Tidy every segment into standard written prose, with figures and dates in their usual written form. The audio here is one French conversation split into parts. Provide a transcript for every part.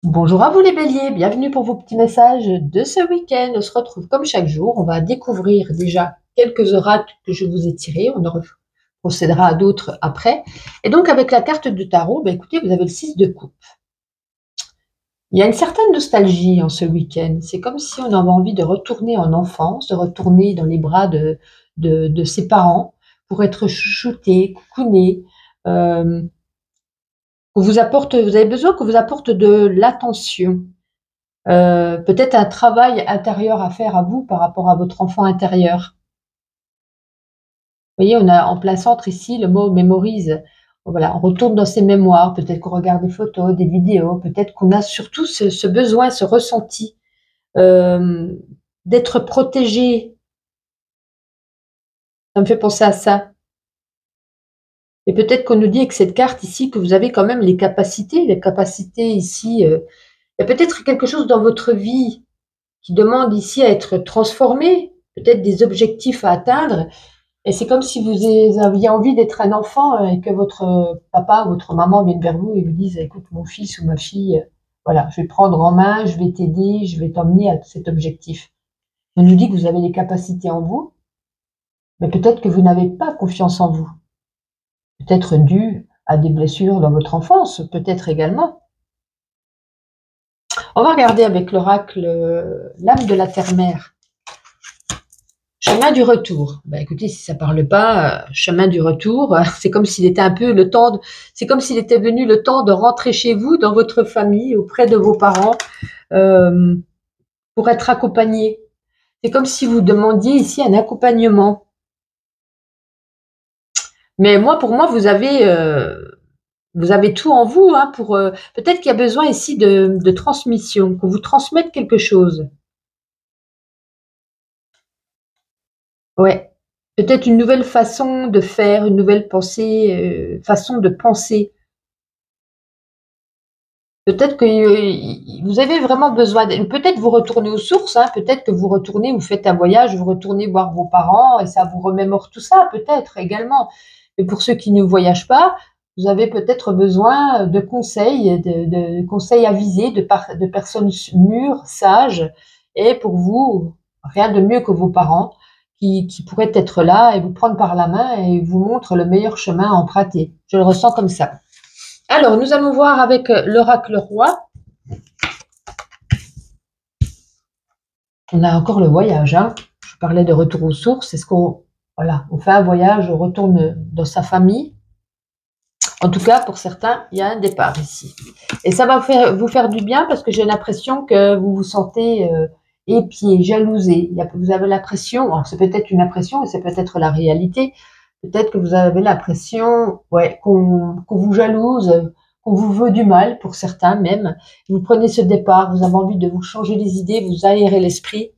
Bonjour à vous les béliers, bienvenue pour vos petits messages de ce week-end. On se retrouve comme chaque jour, on va découvrir déjà quelques oracles que je vous ai tirés, on en procédera à d'autres après. Et donc avec la carte de tarot, écoutez, vous avez le 6 de coupe. Il y a une certaine nostalgie en ce week-end, c'est comme si on avait envie de retourner en enfance, de retourner dans les bras de ses parents pour être chouchouté, coucouné, vous avez besoin qu'on vous apporte de l'attention. Peut-être un travail intérieur à faire à vous par rapport à votre enfant intérieur. Vous voyez, on a en plein centre ici le mot mémorise. Voilà, on retourne dans ses mémoires, peut-être qu'on regarde des photos, des vidéos, peut-être qu'on a surtout ce besoin, ce ressenti d'être protégé. Ça me fait penser à ça. Et peut-être qu'on nous dit avec cette carte ici que vous avez quand même les capacités ici. Il y a peut-être quelque chose dans votre vie qui demande ici à être transformé, peut-être des objectifs à atteindre. Et c'est comme si vous aviez envie d'être un enfant et que votre papa, votre maman viennent vers vous et vous disent: écoute, mon fils ou ma fille, voilà, je vais prendre en main, je vais t'aider, je vais t'emmener à cet objectif. On nous dit que vous avez les capacités en vous, mais peut-être que vous n'avez pas confiance en vous. Peut-être dû à des blessures dans votre enfance, peut-être également. On va regarder avec l'oracle l'âme de la terre-mère. Chemin du retour. Écoutez, si ça parle pas, chemin du retour, c'est comme s'il était un peu le temps, c'est comme s'il était venu le temps de rentrer chez vous, dans votre famille, auprès de vos parents, pour être accompagné. C'est comme si vous demandiez ici un accompagnement. Mais pour moi, vous avez tout en vous, hein, pour peut-être qu'il y a besoin ici de transmission, qu'on vous transmette quelque chose. Ouais, peut-être une nouvelle façon de faire, une nouvelle pensée, façon de penser. Peut-être que vous avez vraiment besoin peut-être vous retournez aux sources, hein, peut-être que vous retournez, vous faites un voyage, vous retournez voir vos parents et ça vous remémore tout ça, peut-être également. Mais pour ceux qui ne voyagent pas, vous avez peut-être besoin de conseils, de conseils avisés, de personnes mûres, sages, et pour vous, rien de mieux que vos parents qui pourraient être là et vous prendre par la main et vous montrent le meilleur chemin à emprunter. Je le ressens comme ça. Alors, nous allons voir avec l'oracle roi. On a encore le voyage. Hein. Je parlais de retour aux sources. Est-ce qu'on on fait un voyage, on retourne dans sa famille? En tout cas, pour certains, il y a un départ ici. Et ça va vous faire du bien parce que j'ai l'impression que vous vous sentez épié, jalousé. Vous avez l'impression, c'est peut-être une impression et c'est peut-être la réalité, peut-être que vous avez l'impression qu'on vous jalouse, qu'on vous veut du mal, pour certains même. Vous prenez ce départ, vous avez envie de vous changer les idées, vous aérer l'esprit.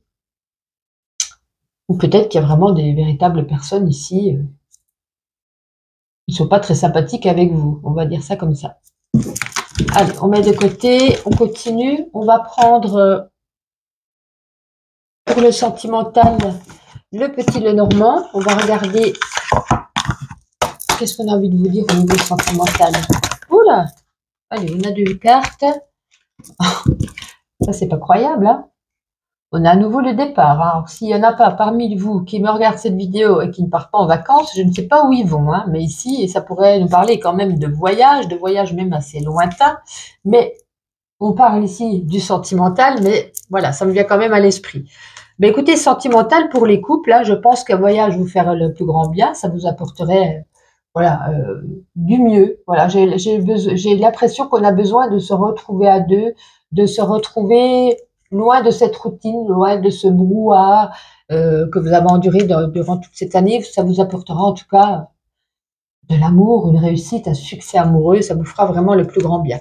Ou peut-être qu'il y a vraiment des véritables personnes ici qui ne sont pas très sympathiques avec vous. On va dire ça comme ça. Allez, on met de côté, on continue. On va prendre pour le sentimental le petit Lenormand. On va regarder qu'est-ce qu'on a envie de vous dire au niveau sentimental. Oula! Allez, on a deux cartes. Ça, c'est pas croyable, hein? On a à nouveau le départ. Hein. S'il n'y en a pas parmi vous qui me regardent cette vidéo et qui ne partent pas en vacances, je ne sais pas où ils vont. Hein. Mais ici, ça pourrait nous parler quand même de voyage même assez lointain. Mais on parle ici du sentimental, mais voilà, ça me vient quand même à l'esprit. Mais écoutez, sentimental pour les couples, là, je pense qu'un voyage vous ferait le plus grand bien. Ça vous apporterait du mieux. Voilà, j'ai l'impression qu'on a besoin de se retrouver à deux, de se retrouver loin de cette routine, loin de ce brouhaha que vous avez enduré durant toute cette année. Ça vous apportera en tout cas de l'amour, une réussite, un succès amoureux. Ça vous fera vraiment le plus grand bien.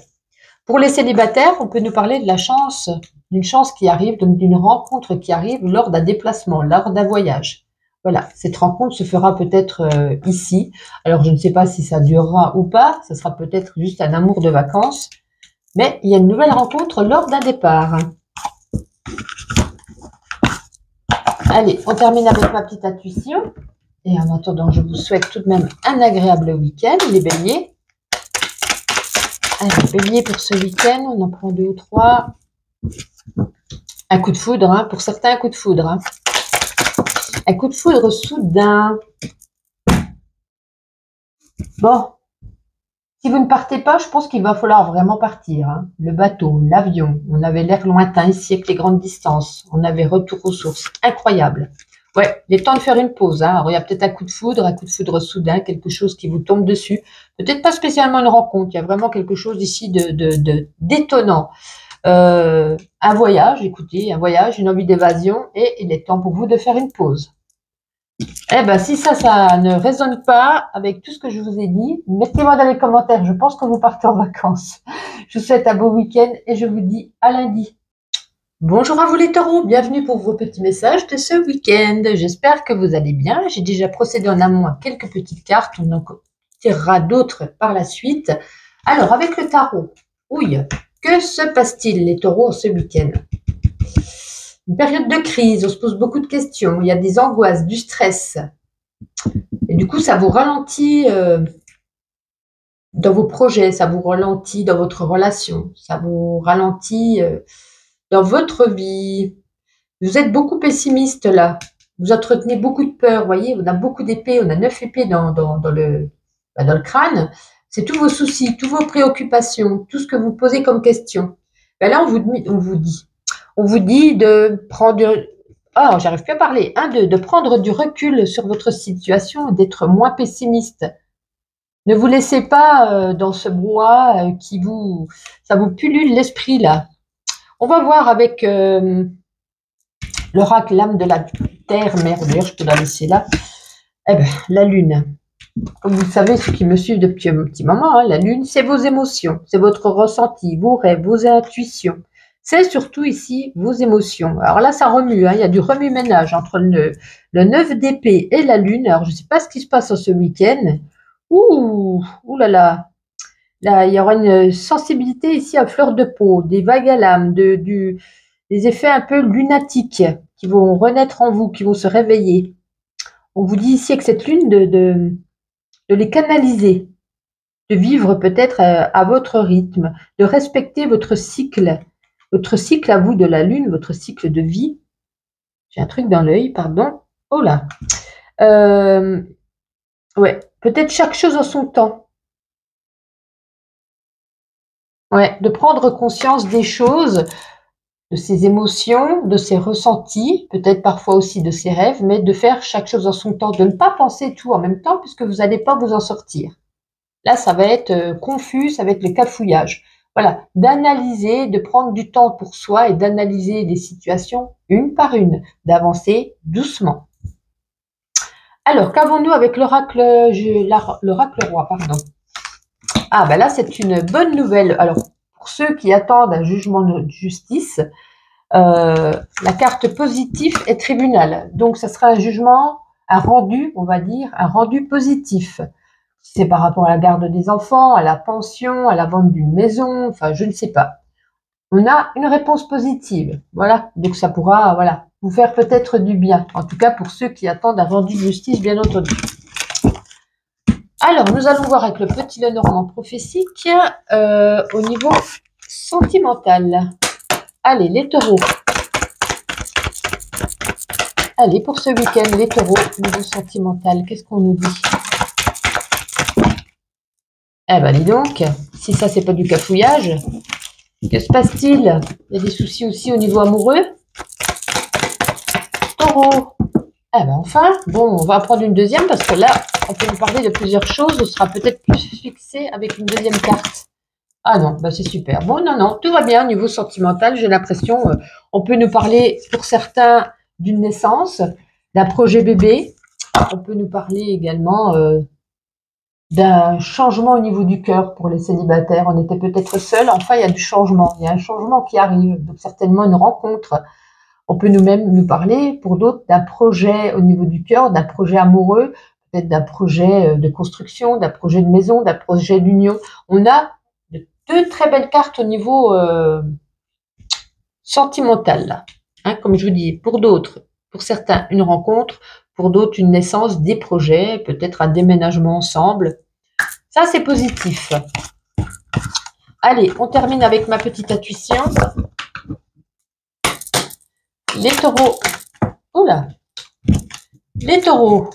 Pour les célibataires, on peut nous parler de la chance, d'une chance qui arrive, donc d'une rencontre qui arrive lors d'un déplacement, lors d'un voyage. Voilà, cette rencontre se fera peut-être ici. Alors, je ne sais pas si ça durera ou pas. Ça sera peut-être juste un amour de vacances. Mais il y a une nouvelle rencontre lors d'un départ. Allez, on termine avec ma petite intuition. Et en attendant, je vous souhaite tout de même un agréable week-end, les béliers. Allez, bélier pour ce week-end, on en prend 2 ou 3. Un coup de foudre, hein, pour certains, un coup de foudre. Hein. Un coup de foudre soudain. Bon, si vous ne partez pas, je pense qu'il va falloir vraiment partir. Hein. Le bateau, l'avion, on avait l'air lointain ici avec les grandes distances. On avait retour aux sources. Incroyable. Ouais, il est temps de faire une pause. Hein. Alors, il y a peut-être un coup de foudre soudain, quelque chose qui vous tombe dessus. Peut-être pas spécialement une rencontre. Il y a vraiment quelque chose ici d'étonnant. Un voyage, écoutez, un voyage, une envie d'évasion, et il est temps pour vous de faire une pause. Eh ben, si ça ne résonne pas avec tout ce que je vous ai dit, mettez-moi dans les commentaires. Je pense que vous partez en vacances. Je vous souhaite un beau week-end et je vous dis à lundi. Bonjour à vous les taureaux, bienvenue pour vos petits messages de ce week-end. J'espère que vous allez bien. J'ai déjà procédé en amont à quelques petites cartes. On en tirera d'autres par la suite. Alors, avec le tarot, ouille, que se passe-t-il les taureaux ce week-end? Une période de crise, on se pose beaucoup de questions, il y a des angoisses, du stress. Et du coup, ça vous ralentit dans vos projets, ça vous ralentit dans votre relation, ça vous ralentit dans votre vie. Vous êtes beaucoup pessimiste là. Vous entretenez beaucoup de peur, vous voyez, on a beaucoup d'épées, on a 9 épées dans le crâne. C'est tous vos soucis, toutes vos préoccupations, tout ce que vous posez comme question. Ben là, on vous dit de prendre, j'arrive plus à parler, de prendre du recul sur votre situation, d'être moins pessimiste. Ne vous laissez pas dans ce brouhaha ça vous pullule l'esprit là. On va voir avec l'oracle, l'âme de la terre, merde, d'ailleurs je peux la laisser là. Eh ben, la lune. Comme vous le savez, ceux qui me suivent depuis un petit moment, hein, la lune, c'est vos émotions, c'est votre ressenti, vos rêves, vos intuitions. C'est surtout ici vos émotions. Alors là, ça remue, hein, il y a du remue-ménage entre le 9 d'épée et la lune. Alors, je ne sais pas ce qui se passe ce week-end. Ouh là là. Là, il y aura une sensibilité ici à fleur de peau, des vagues à l'âme, des effets un peu lunatiques qui vont renaître en vous, qui vont se réveiller. On vous dit ici avec cette lune de les canaliser, de vivre peut-être à votre rythme, de respecter votre cycle à vous de la lune, votre cycle de vie. J'ai un truc dans l'œil, pardon. Oh là. Ouais, peut-être chaque chose en son temps. Ouais, de prendre conscience des choses, de ses émotions, de ses ressentis, peut-être parfois aussi de ses rêves, mais de faire chaque chose en son temps, de ne pas penser tout en même temps puisque vous n'allez pas vous en sortir. Là, ça va être confus, ça va être le cafouillage. Voilà, d'analyser, de prendre du temps pour soi et d'analyser les situations une par une, d'avancer doucement. Alors, qu'avons-nous avec l'oracle roi, pardon. Ah, ben là, c'est une bonne nouvelle. Alors, pour ceux qui attendent un jugement de justice, la carte positif est tribunal. Donc, ça sera un jugement, un rendu, on va dire, un rendu positif. C'est par rapport à la garde des enfants, à la pension, à la vente d'une maison, enfin, je ne sais pas. On a une réponse positive. Voilà. Donc, ça pourra, voilà, vous faire peut-être du bien. En tout cas, pour ceux qui attendent un rendu de justice, bien entendu. Alors, nous allons voir avec le petit Lenormand prophétique au niveau sentimental. Allez, les taureaux. Allez, pour ce week-end, les taureaux, niveau sentimental, qu'est-ce qu'on nous dit? Eh ben, dis donc, si ça, c'est pas du cafouillage, que se passe-t-il? Il y a des soucis aussi au niveau amoureux? Taureau. Eh ben, enfin, bon, on va en prendre une deuxième parce que là, on peut nous parler de plusieurs choses. On sera peut-être plus fixé avec une deuxième carte. Ah non, bah c'est super. Bon, non, tout va bien au niveau sentimental. J'ai l'impression, on peut nous parler pour certains d'une naissance, d'un projet bébé. On peut nous parler également d'un changement au niveau du cœur pour les célibataires. On était peut-être seuls. Enfin, il y a du changement. Il y a un changement qui arrive. Donc, certainement une rencontre. On peut nous parler, pour d'autres, d'un projet au niveau du cœur, d'un projet amoureux, peut-être d'un projet de construction, d'un projet de maison, d'un projet d'union. On a deux très belles cartes au niveau sentimental, là. Hein, comme je vous dis, pour d'autres, pour certains, une rencontre, pour d'autres, une naissance, des projets, peut-être un déménagement ensemble. Ça, c'est positif. Allez, on termine avec ma petite intuition. Les taureaux. Oula. Les taureaux.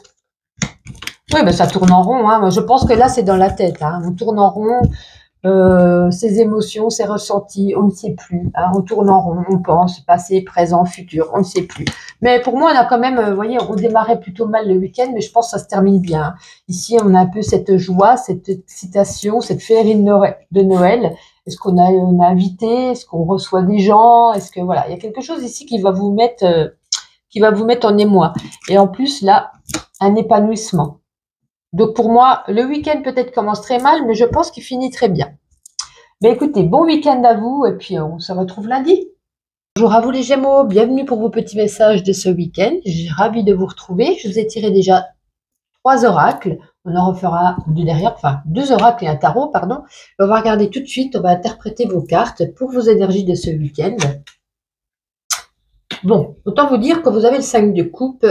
Oui, ben ça tourne en rond. Hein. Je pense que là, c'est dans la tête. Hein. On tourne en rond. Ses émotions, ses ressentis, on ne sait plus. Hein. On tourne en rond. On pense passé, présent, futur. On ne sait plus. Mais pour moi, on a quand même, vous voyez, on démarrait plutôt mal le week-end, mais je pense que ça se termine bien. Ici, on a un peu cette joie, cette excitation, cette féerie de Noël. Est-ce qu'on a invité? Est-ce qu'on reçoit des gens? Est-ce que voilà, il y a quelque chose ici qui va vous mettre en émoi. Et en plus, là, un épanouissement. Donc, pour moi, le week-end peut-être commence très mal, mais je pense qu'il finit très bien. Ben, écoutez, bon week-end à vous, et puis on se retrouve lundi. Bonjour à vous les Gémeaux, bienvenue pour vos petits messages de ce week-end. Je suis ravie de vous retrouver. Je vous ai tiré déjà 3 oracles. On en refera 2 derrière, enfin 2 oracles et un tarot, pardon. On va regarder tout de suite, on va interpréter vos cartes pour vos énergies de ce week-end. Bon, autant vous dire que vous avez le 5 de coupe.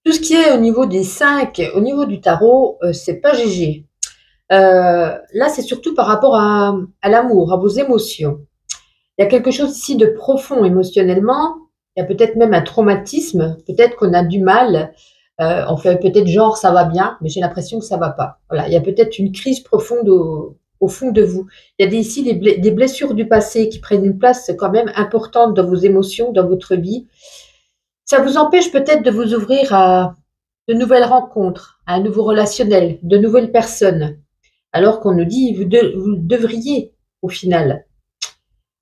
Tout ce qui est au niveau des 5, au niveau du tarot, c'est pas GG. Là, c'est surtout par rapport à l'amour, à vos émotions. Il y a quelque chose ici de profond émotionnellement. Il y a peut-être même un traumatisme. Peut-être qu'on a du mal. On fait peut-être genre ça va bien, mais j'ai l'impression que ça va pas. Voilà, il y a peut-être une crise profonde au fond de vous. Il y a ici des blessures du passé qui prennent une place quand même importante dans vos émotions, dans votre vie. Ça vous empêche peut-être de vous ouvrir à de nouvelles rencontres, à un nouveau relationnel, de nouvelles personnes. Alors qu'on nous dit, vous devriez, au final.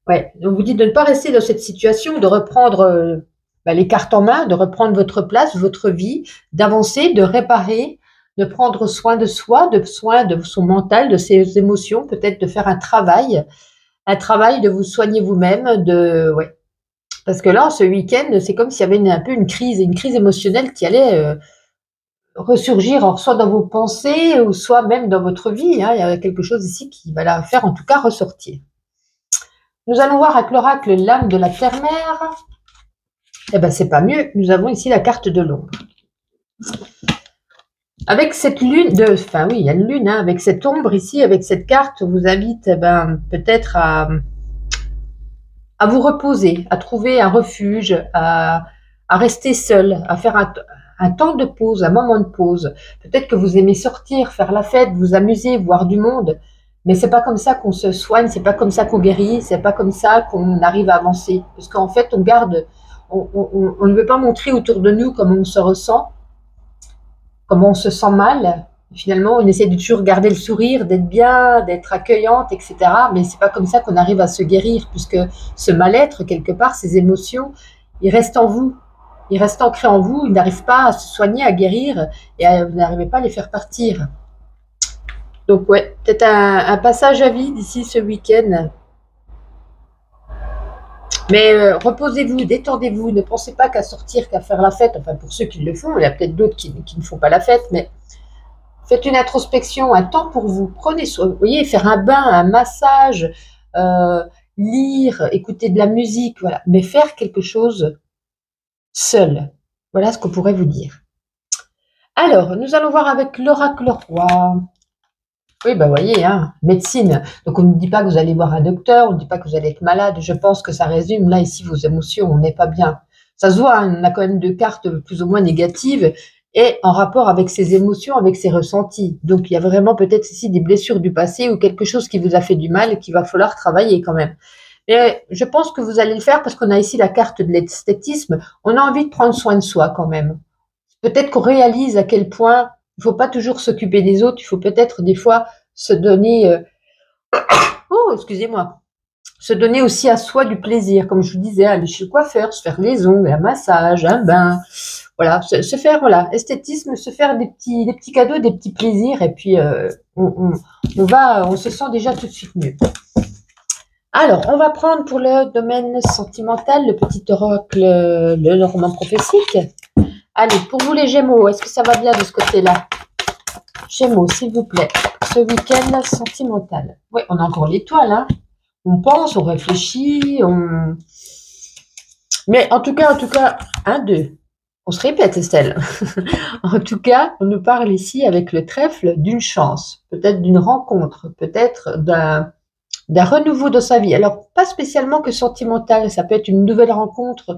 Ouais, on vous dit de ne pas rester dans cette situation, de reprendre les cartes en main, de reprendre votre place, votre vie, d'avancer, de réparer, de prendre soin de soi, de soin de son mental, de ses émotions, peut-être de faire un travail de vous soigner vous-même, ouais. Parce que là, ce week-end, c'est comme s'il y avait un peu une crise émotionnelle qui allait ressurgir, alors soit dans vos pensées, ou soit même dans votre vie. Hein. Il y a quelque chose ici qui va la faire en tout cas ressortir. Nous allons voir avec l'oracle l'âme de la terre-mère. Eh bien, c'est pas mieux. Nous avons ici la carte de l'ombre. Avec cette lune, enfin oui, il y a une lune, hein, avec cette ombre ici, avec cette carte, vous invite peut-être à vous reposer, à trouver un refuge, à rester seul, à faire un temps de pause, un moment de pause. Peut-être que vous aimez sortir, faire la fête, vous amuser, voir du monde, mais c'est pas comme ça qu'on se soigne, c'est pas comme ça qu'on guérit, c'est pas comme ça qu'on arrive à avancer. Parce qu'en fait, on ne veut pas montrer autour de nous comment on se ressent, comment on se sent mal. Finalement, on essaie de toujours garder le sourire, d'être bien, d'être accueillante, etc. Mais c'est pas comme ça qu'on arrive à se guérir, puisque ce mal-être, quelque part, ces émotions, ils restent en vous. Ils restent ancrés en vous, ils n'arrivent pas à se soigner, à guérir, et vous n'arrivez pas à les faire partir. Donc ouais, peut-être un passage à vide ici ce week-end. Mais reposez-vous, détendez-vous, ne pensez pas qu'à sortir, qu'à faire la fête. Enfin, pour ceux qui le font, il y a peut-être d'autres qui ne font pas la fête, mais faites une introspection, un temps pour vous. Prenez soin, vous voyez, faire un bain, un massage, lire, écouter de la musique, voilà. Mais faire quelque chose seul. Voilà ce qu'on pourrait vous dire. Alors, nous allons voir avec l'oracle roi. Oui, vous voyez, hein, médecine. Donc, on ne dit pas que vous allez voir un docteur, on ne dit pas que vous allez être malade. Je pense que ça résume, là, ici, vos émotions. On n'est pas bien. Ça se voit, hein, on a quand même 2 cartes plus ou moins négatives et en rapport avec ses émotions, avec ses ressentis. Donc, il y a vraiment peut-être ici des blessures du passé ou quelque chose qui vous a fait du mal et qu'il va falloir travailler quand même. Et je pense que vous allez le faire parce qu'on a ici la carte de l'esthétisme. On a envie de prendre soin de soi quand même. Peut-être qu'on réalise à quel point il ne faut pas toujours s'occuper des autres. Il faut peut-être des fois se donner... Oh, excusez-moi. Se donner aussi à soi du plaisir. Comme je vous disais, aller chez le coiffeur, se faire les ongles, un massage, un bain. Voilà, se faire, voilà, esthétisme, se faire des petits cadeaux, des petits plaisirs. Et puis, on se sent déjà tout de suite mieux. Alors, on va prendre pour le domaine sentimental le petit oracle, le roman prophétique. Allez, pour vous les Gémeaux, est-ce que ça va bien de ce côté-là? Gémeaux, s'il vous plaît, ce week-end sentimental. Oui, on a encore l'étoile, hein. On pense, on réfléchit, Mais en tout cas, 1, 2. On se répète, Estelle. En tout cas, on nous parle ici avec le trèfle d'une chance, peut-être d'une rencontre, peut-être d'un renouveau dans sa vie. Alors, pas spécialement que sentimental, ça peut être une nouvelle rencontre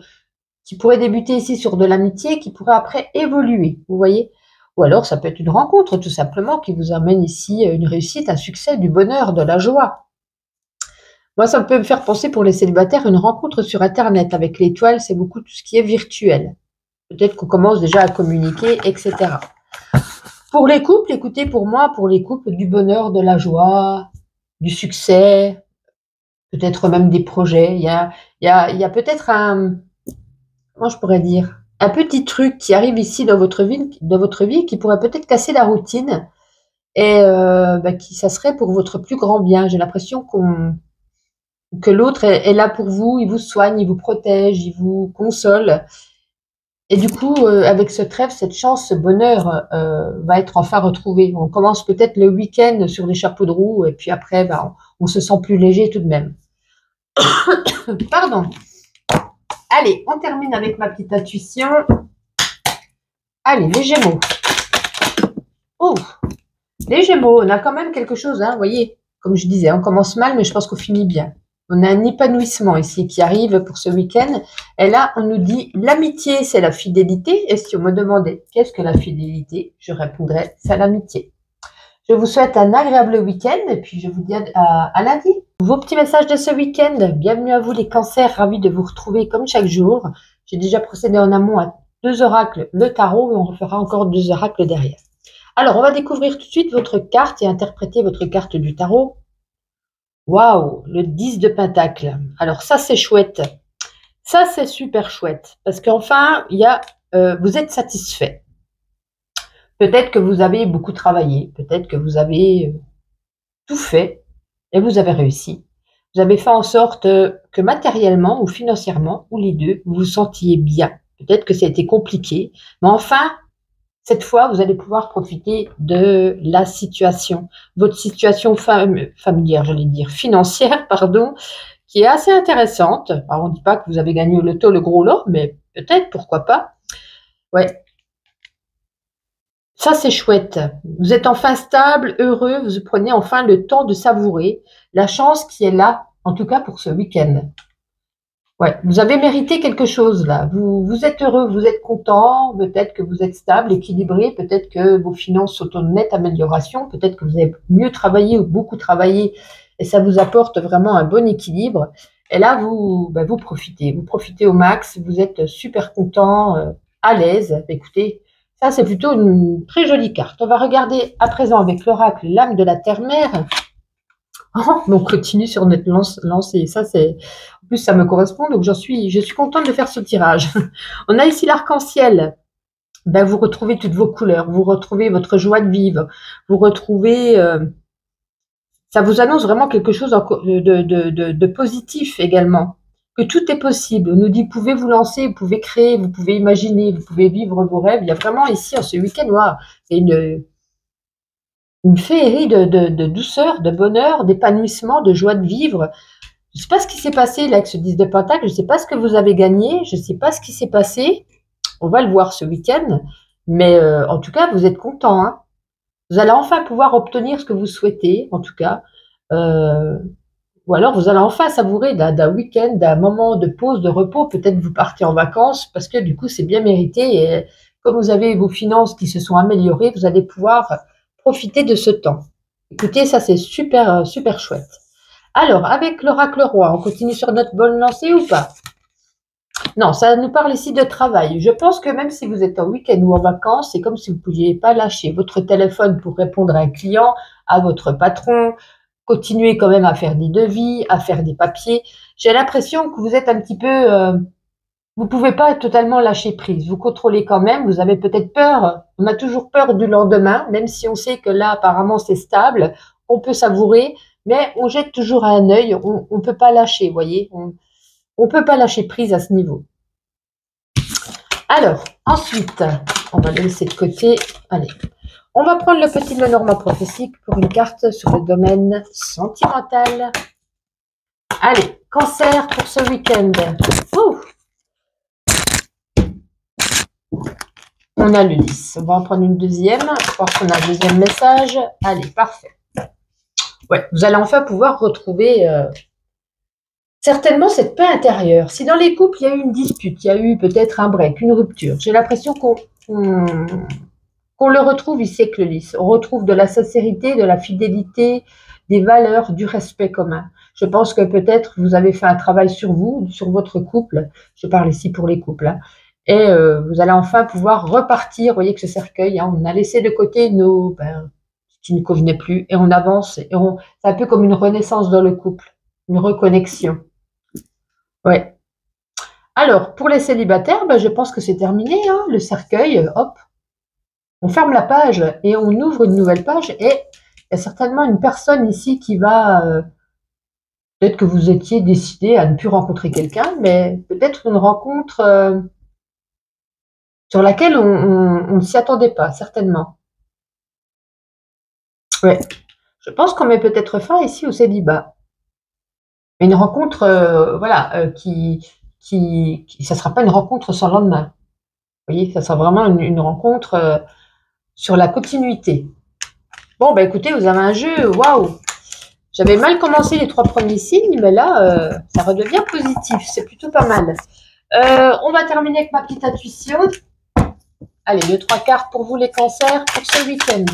qui pourrait débuter ici sur de l'amitié, qui pourrait après évoluer, vous voyez. Ou alors, ça peut être une rencontre, tout simplement, qui vous amène ici une réussite, un succès, du bonheur, de la joie. Moi, ça peut me faire penser pour les célibataires, une rencontre sur Internet avec l'étoile, c'est beaucoup tout ce qui est virtuel. Peut-être qu'on commence déjà à communiquer, etc. Pour les couples, écoutez, pour moi, pour les couples, du bonheur, de la joie, du succès, peut-être même des projets. Il y a peut-être comment je pourrais dire, un petit truc qui arrive ici dans votre vie qui pourrait peut-être casser la routine et qui ça serait pour votre plus grand bien. J'ai l'impression que l'autre est là pour vous, il vous soigne, il vous protège, il vous console. Et du coup, avec ce trèfle, cette chance, ce bonheur va être enfin retrouvé. On commence peut-être le week-end sur des chapeaux de roue et puis après, on se sent plus léger tout de même. Pardon. Allez, on termine avec ma petite intuition. Allez, les Gémeaux. Oh, les Gémeaux, on a quand même quelque chose, hein, vous voyez. Comme je disais, on commence mal, mais je pense qu'on finit bien. On a un épanouissement ici qui arrive pour ce week-end. Et là, on nous dit l'amitié, c'est la fidélité. Et si on me demandait qu'est-ce que la fidélité, je répondrais c'est l'amitié. Je vous souhaite un agréable week-end et puis je vous dis à lundi. Vos petits messages de ce week-end. Bienvenue à vous les cancers, ravis de vous retrouver comme chaque jour. J'ai déjà procédé en amont à 2 oracles, le tarot, et on refera encore 2 oracles derrière. Alors, on va découvrir tout de suite votre carte et interpréter votre carte du tarot. Waouh, le 10 de Pentacle. Alors ça, c'est chouette. Ça, c'est super chouette. Parce qu'enfin, vous êtes satisfait. Peut-être que vous avez beaucoup travaillé. Peut-être que vous avez tout fait et vous avez réussi. Vous avez fait en sorte que matériellement ou financièrement, ou les deux, vous vous sentiez bien. Peut-être que ça a été compliqué. Mais enfin, cette fois, vous allez pouvoir profiter de la situation, votre situation familière, j'allais dire financière, pardon, qui est assez intéressante. Alors, on ne dit pas que vous avez gagné au loto, le gros lot, mais peut-être, pourquoi pas. Ouais. Ça, c'est chouette. Vous êtes enfin stable, heureux, vous prenez enfin le temps de savourer la chance qui est là, en tout cas pour ce week-end. Ouais, vous avez mérité quelque chose là. Vous êtes heureux, vous êtes content, peut-être que vous êtes stable, équilibré, peut-être que vos finances sont en nette amélioration, peut-être que vous avez mieux travaillé ou beaucoup travaillé et ça vous apporte vraiment un bon équilibre. Et là, vous profitez au max, vous êtes super content, à l'aise. Écoutez, ça c'est plutôt une très jolie carte. On va regarder à présent avec l'oracle l'âme de la terre-mère. Oh, on continue sur notre lancée. Ça, c'est, en plus, ça me correspond, donc je suis contente de faire ce tirage. On a ici l'arc-en-ciel. Ben, vous retrouvez toutes vos couleurs, vous retrouvez votre joie de vivre, vous retrouvez, ça vous annonce vraiment quelque chose de positif également. Que tout est possible. On nous dit, vous pouvez vous lancer, vous pouvez créer, vous pouvez imaginer, vous pouvez vivre vos rêves. Il y a vraiment ici, en ce week-end, wow, une féerie de douceur, de bonheur, d'épanouissement, de joie de vivre. Je ne sais pas ce qui s'est passé là avec ce 10 de Pentacle, je ne sais pas ce que vous avez gagné, je ne sais pas ce qui s'est passé. On va le voir ce week-end, mais en tout cas, vous êtes content. Hein, vous allez enfin pouvoir obtenir ce que vous souhaitez, en tout cas. Ou alors, vous allez enfin savourer d'un week-end, d'un moment de pause, de repos. Peut-être vous partez en vacances parce que du coup, c'est bien mérité. Et comme vous avez vos finances qui se sont améliorées, vous allez pouvoir profiter de ce temps. Écoutez, ça c'est super, super chouette. Alors, avec l'oracle roi, on continue sur notre bonne lancée ou pas? Non, ça nous parle ici de travail. Je pense que même si vous êtes en week-end ou en vacances, c'est comme si vous ne pouviez pas lâcher votre téléphone pour répondre à un client, à votre patron, continuer quand même à faire des devis, à faire des papiers. J'ai l'impression que vous êtes un petit peu... vous ne pouvez pas totalement lâcher prise. Vous contrôlez quand même. Vous avez peut-être peur. On a toujours peur du lendemain, même si on sait que là, apparemment, c'est stable. On peut savourer, mais on jette toujours un œil. On ne peut pas lâcher, vous voyez. On ne peut pas lâcher prise à ce niveau. Alors, ensuite, on va le laisser de côté. Allez, on va prendre le petit Lenormand prophétique pour une carte sur le domaine sentimental. Allez, cancer pour ce week-end. On a le lys. On va en prendre une deuxième. Voir qu'on a un deuxième message. Allez, parfait. Ouais, vous allez enfin pouvoir retrouver certainement cette paix intérieure. Si dans les couples, il y a eu une dispute, il y a eu peut-être un break, une rupture, j'ai l'impression qu'on le retrouve ici avec le lys. On retrouve de la sincérité, de la fidélité, des valeurs, du respect commun. Je pense que peut-être vous avez fait un travail sur vous, sur votre couple. Je parle ici pour les couples. Hein. Et vous allez enfin pouvoir repartir. Vous voyez que ce cercueil, hein, on a laissé de côté ce qui ne convenait plus et on avance. Et c'est un peu comme une renaissance dans le couple, une reconnexion. Ouais. Alors, pour les célibataires, je pense que c'est terminé. Hein, le cercueil, hop, on ferme la page et on ouvre une nouvelle page. Et il y a certainement une personne ici qui va... peut-être que vous étiez décidé à ne plus rencontrer quelqu'un, mais peut-être une rencontre sur laquelle on ne s'y attendait pas, certainement. Ouais. Je pense qu'on met peut-être fin ici au célibat. Une rencontre, voilà, ça sera pas une rencontre sans lendemain. Vous voyez, ça sera vraiment une rencontre sur la continuité. Bon, écoutez, vous avez un jeu, waouh! J'avais mal commencé les 3 premiers signes, mais là, ça redevient positif. C'est plutôt pas mal. On va terminer avec ma petite intuition. Allez, 2-3 cartes pour vous les cancers pour ce week-end.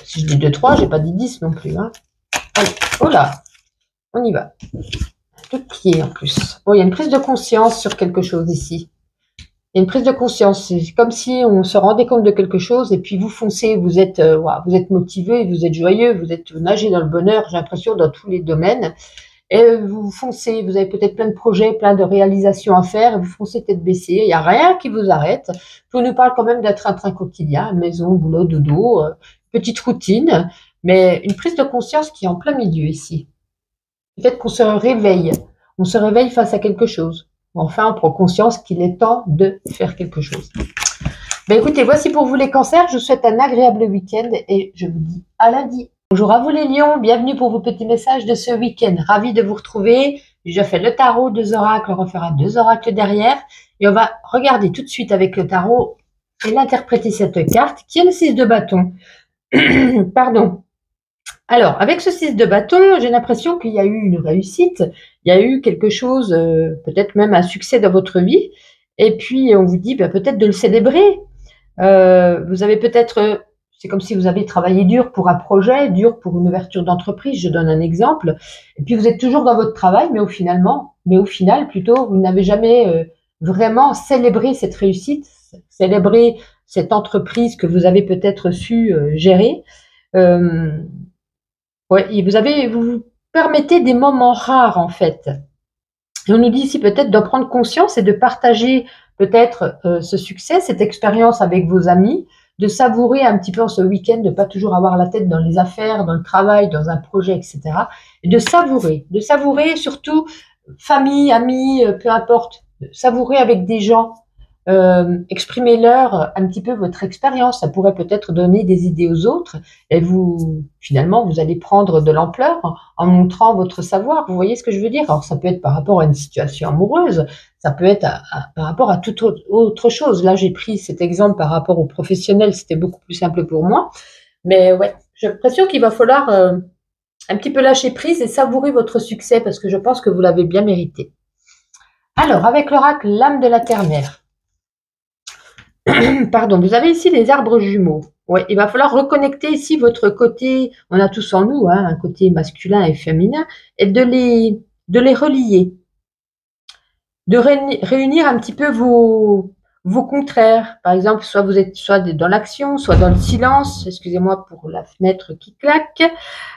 Si je dis 2-3, j'ai pas dit 10 non plus. Hein. Allez, oh là, on y va. De pied en plus. Bon, il y a une prise de conscience sur quelque chose ici. Il y a une prise de conscience. C'est comme si on se rendait compte de quelque chose et puis vous foncez. Vous êtes motivé, vous êtes joyeux, vous nagez dans le bonheur. J'ai l'impression dans tous les domaines. Et vous foncez. Vous avez peut-être plein de projets, plein de réalisations à faire. Et vous foncez tête baissée. Il n'y a rien qui vous arrête. Tout nous parle quand même d'être un train quotidien, maison, boulot, dodo, petite routine, mais une prise de conscience qui est en plein milieu ici. Peut-être qu'on se réveille. On se réveille face à quelque chose. Enfin, on prend conscience qu'il est temps de faire quelque chose. Écoutez, voici pour vous les cancers. Je vous souhaite un agréable week-end et je vous dis à lundi. Bonjour à vous les lions, bienvenue pour vos petits messages de ce week-end. Ravi de vous retrouver. J'ai fait le tarot, 2 oracles, on refera 2 oracles derrière. Et on va regarder tout de suite avec le tarot et l'interpréter cette carte qui est le 6 de bâton. Pardon. Alors, avec ce 6 de bâton, j'ai l'impression qu'il y a eu une réussite, il y a eu quelque chose, peut-être même un succès dans votre vie, et puis on vous dit peut-être de le célébrer. Vous avez peut-être, c'est comme si vous avez travaillé dur pour un projet, dur pour une ouverture d'entreprise, je donne un exemple, et puis vous êtes toujours dans votre travail, mais au final plutôt, vous n'avez jamais vraiment célébré cette réussite, célébré cette entreprise que vous avez peut-être su gérer. Ouais, et vous permettez des moments rares en fait. Et on nous dit ici peut-être d'en prendre conscience et de partager peut-être ce succès, cette expérience avec vos amis, de savourer un petit peu en ce week-end, de pas toujours avoir la tête dans les affaires, dans le travail, dans un projet, etc. Et de savourer surtout famille, amis, peu importe, de savourer avec des gens. Exprimez-leur un petit peu votre expérience, ça pourrait peut-être donner des idées aux autres et finalement, vous allez prendre de l'ampleur en montrant votre savoir. Vous voyez ce que je veux dire? Alors, ça peut être par rapport à une situation amoureuse, ça peut être par rapport à toute autre chose. Là, j'ai pris cet exemple par rapport aux professionnels, c'était beaucoup plus simple pour moi. Mais ouais, j'ai l'impression qu'il va falloir un petit peu lâcher prise et savourer votre succès parce que je pense que vous l'avez bien mérité. Alors, avec l'oracle, l'âme de la terre-mère. Pardon, vous avez ici les arbres jumeaux. Ouais, il va falloir reconnecter ici votre côté, on a tous en nous, hein, un côté masculin et féminin, et de les relier, de réunir un petit peu vos contraires. Par exemple, soit vous êtes soit dans l'action, soit dans le silence, excusez-moi pour la fenêtre qui claque,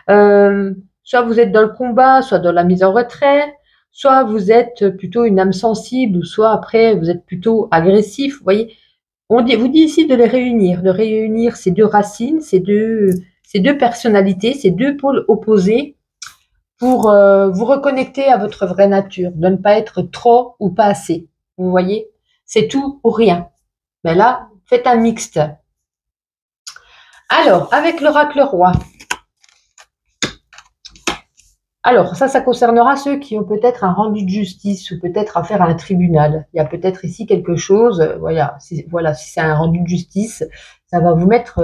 soit vous êtes dans le combat, soit dans la mise en retrait, soit vous êtes plutôt une âme sensible, ou soit après vous êtes plutôt agressif, vous voyez. Vous dit ici de réunir ces 2 racines, ces deux personnalités, ces 2 pôles opposés pour vous reconnecter à votre vraie nature, de ne pas être trop ou pas assez. Vous voyez, c'est tout ou rien. Mais là, faites un mixte. Alors, avec l'oracle roi. Alors, ça concernera ceux qui ont peut-être un rendu de justice ou peut-être affaire à un tribunal. Il y a peut-être ici quelque chose, voilà, si c'est un rendu de justice, ça va vous mettre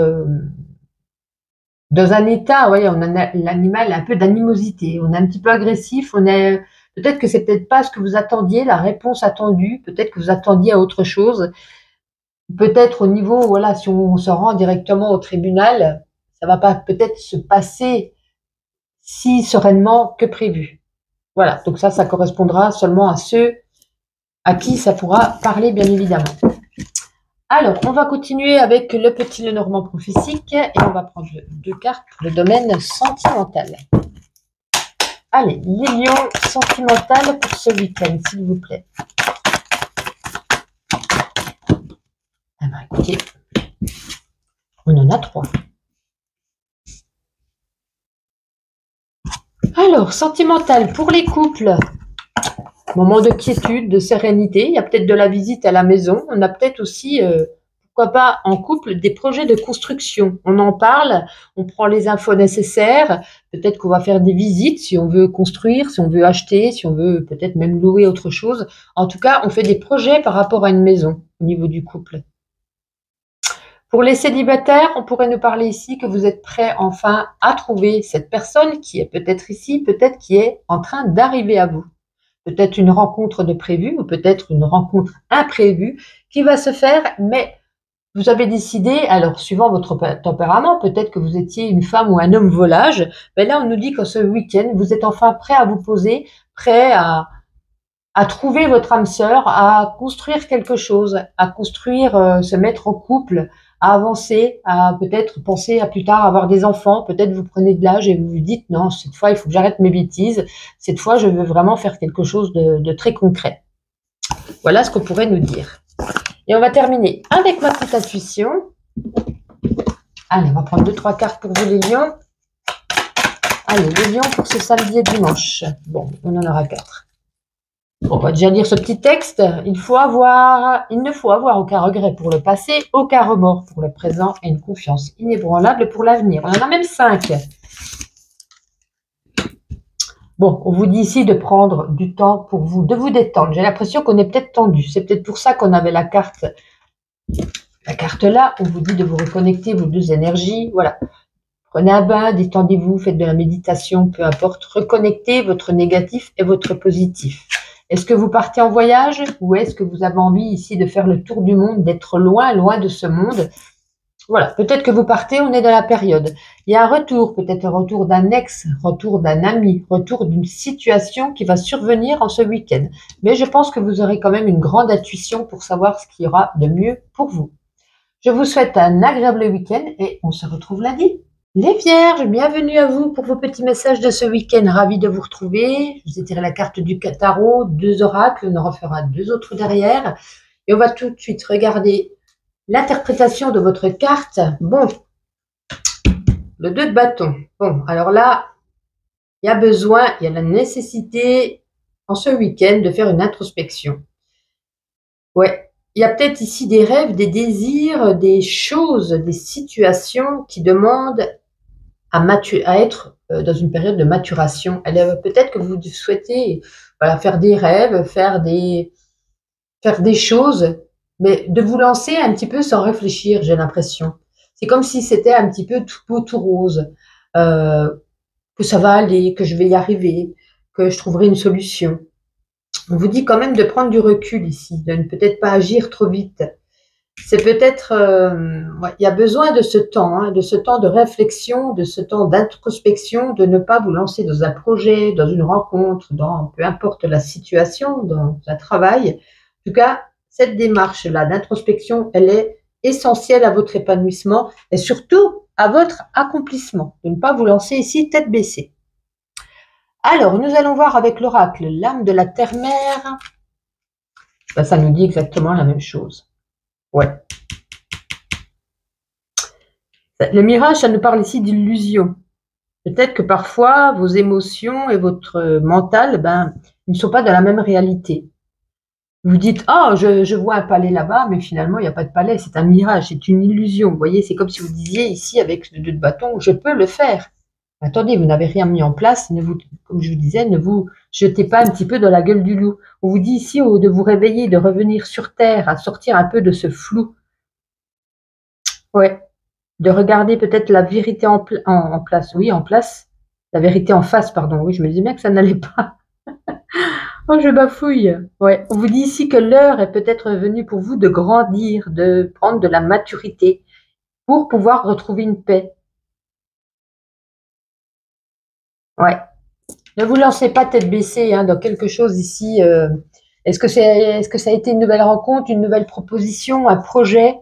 dans un état, voyez, on a l'animal un peu d'animosité, on est un petit peu agressif, on est, peut-être que c'est peut-être pas ce que vous attendiez, la réponse attendue, peut-être que vous attendiez à autre chose, peut-être au niveau, voilà, si on se rend directement au tribunal, ça va pas peut-être se passer si sereinement que prévu. Voilà, donc ça correspondra seulement à ceux à qui ça pourra parler, bien évidemment. Alors, on va continuer avec le petit Lenormand prophétique et on va prendre deux cartes pour le domaine sentimental. Allez, les lions sentimental pour ce week-end, s'il vous plaît. Ah ben, écoutez, on en a 3. Alors, sentimental pour les couples. Moment de quiétude, de sérénité. Il y a peut-être de la visite à la maison. On a peut-être aussi, pourquoi pas, en couple, des projets de construction. On en parle, on prend les infos nécessaires. Peut-être qu'on va faire des visites si on veut construire, si on veut acheter, si on veut peut-être même louer autre chose. En tout cas, on fait des projets par rapport à une maison au niveau du couple. Pour les célibataires, on pourrait nous parler ici que vous êtes prêts enfin à trouver cette personne qui est peut-être ici, peut-être qui est en train d'arriver à vous. Peut-être une rencontre de prévue ou peut-être une rencontre imprévue qui va se faire, mais vous avez décidé, alors suivant votre tempérament, peut-être que vous étiez une femme ou un homme volage, mais là on nous dit que ce week-end, vous êtes enfin prêt à vous poser, prêt à trouver votre âme sœur, à construire quelque chose, à construire, se mettre en couple, à avancer, à peut-être penser à plus tard avoir des enfants. Peut-être vous prenez de l'âge et vous vous dites non, cette fois il faut que j'arrête mes bêtises. Cette fois je veux vraiment faire quelque chose de très concret. Voilà ce qu'on pourrait nous dire. Et on va terminer avec ma petite intuition. Allez, on va prendre 2-3 cartes pour vous les lions. Allez, les lions pour ce samedi et dimanche. Bon, on en aura 4. On va déjà lire ce petit texte. Il ne faut avoir aucun regret pour le passé, aucun remords pour le présent et une confiance inébranlable pour l'avenir. On en a même 5. Bon, on vous dit ici de prendre du temps pour vous, de vous détendre. J'ai l'impression qu'on est peut-être tendu. C'est peut-être pour ça qu'on avait la carte là. On vous dit de vous reconnecter vos deux énergies. Voilà. Prenez un bain, détendez-vous, faites de la méditation, peu importe. Reconnectez votre négatif et votre positif. Est-ce que vous partez en voyage ou est-ce que vous avez envie ici de faire le tour du monde, d'être loin, loin de ce monde? Voilà, peut-être que vous partez, on est dans la période. Il y a un retour, peut-être un retour d'un ex, retour d'un ami, retour d'une situation qui va survenir en ce week-end. Mais je pense que vous aurez quand même une grande intuition pour savoir ce qu'il y aura de mieux pour vous. Je vous souhaite un agréable week-end et on se retrouve lundi. Les Vierges, bienvenue à vous pour vos petits messages de ce week-end. Ravi de vous retrouver. Je vous ai tiré la carte du tarot, 2 oracles, on en refera 2 autres derrière. Et on va tout de suite regarder l'interprétation de votre carte. Bon, le 2 de bâton. Bon, alors là, il y a la nécessité en ce week-end de faire une introspection. Ouais, il y a peut-être ici des rêves, des désirs, des choses, des situations qui demandent à être dans une période de maturation. Peut-être que vous souhaitez faire des rêves, faire des choses, mais de vous lancer un petit peu sans réfléchir, j'ai l'impression. C'est comme si c'était un petit peu tout beau, tout rose, que ça va aller, que je vais y arriver, que je trouverai une solution. On vous dit quand même de prendre du recul ici, de ne peut-être pas agir trop vite. C'est peut-être, il y a besoin de ce temps, de ce temps de réflexion, de ce temps d'introspection, de ne pas vous lancer dans un projet, dans une rencontre, dans peu importe la situation, dans un travail. En tout cas, cette démarche-là d'introspection, elle est essentielle à votre épanouissement et surtout à votre accomplissement. De ne pas vous lancer ici tête baissée. Alors, nous allons voir avec l'oracle l'âme de la terre-mère. Ça nous dit exactement la même chose. Ouais. Le mirage, ça nous parle ici d'illusion. Peut-être que parfois, vos émotions et votre mental, ils ne sont pas dans la même réalité. Vous dites, oh, je vois un palais là-bas, mais finalement, il n'y a pas de palais, c'est un mirage, c'est une illusion. Vous voyez, c'est comme si vous disiez ici, avec le 2 de bâton, je peux le faire. Attendez, vous n'avez rien mis en place, comme je vous disais, ne vous jetez pas un petit peu dans la gueule du loup. On vous dit ici de vous réveiller, de revenir sur terre, à sortir un peu de ce flou. Ouais, de regarder peut-être la vérité en place. Oui, en place. La vérité en face, pardon. Oui, je me disais bien que ça n'allait pas. Oh, je bafouille. Ouais, on vous dit ici que l'heure est peut-être venue pour vous de grandir, de prendre de la maturité pour pouvoir retrouver une paix. Ouais. Ne vous lancez pas tête baissée dans quelque chose ici. Est-ce que ça a été une nouvelle rencontre, une nouvelle proposition, un projet?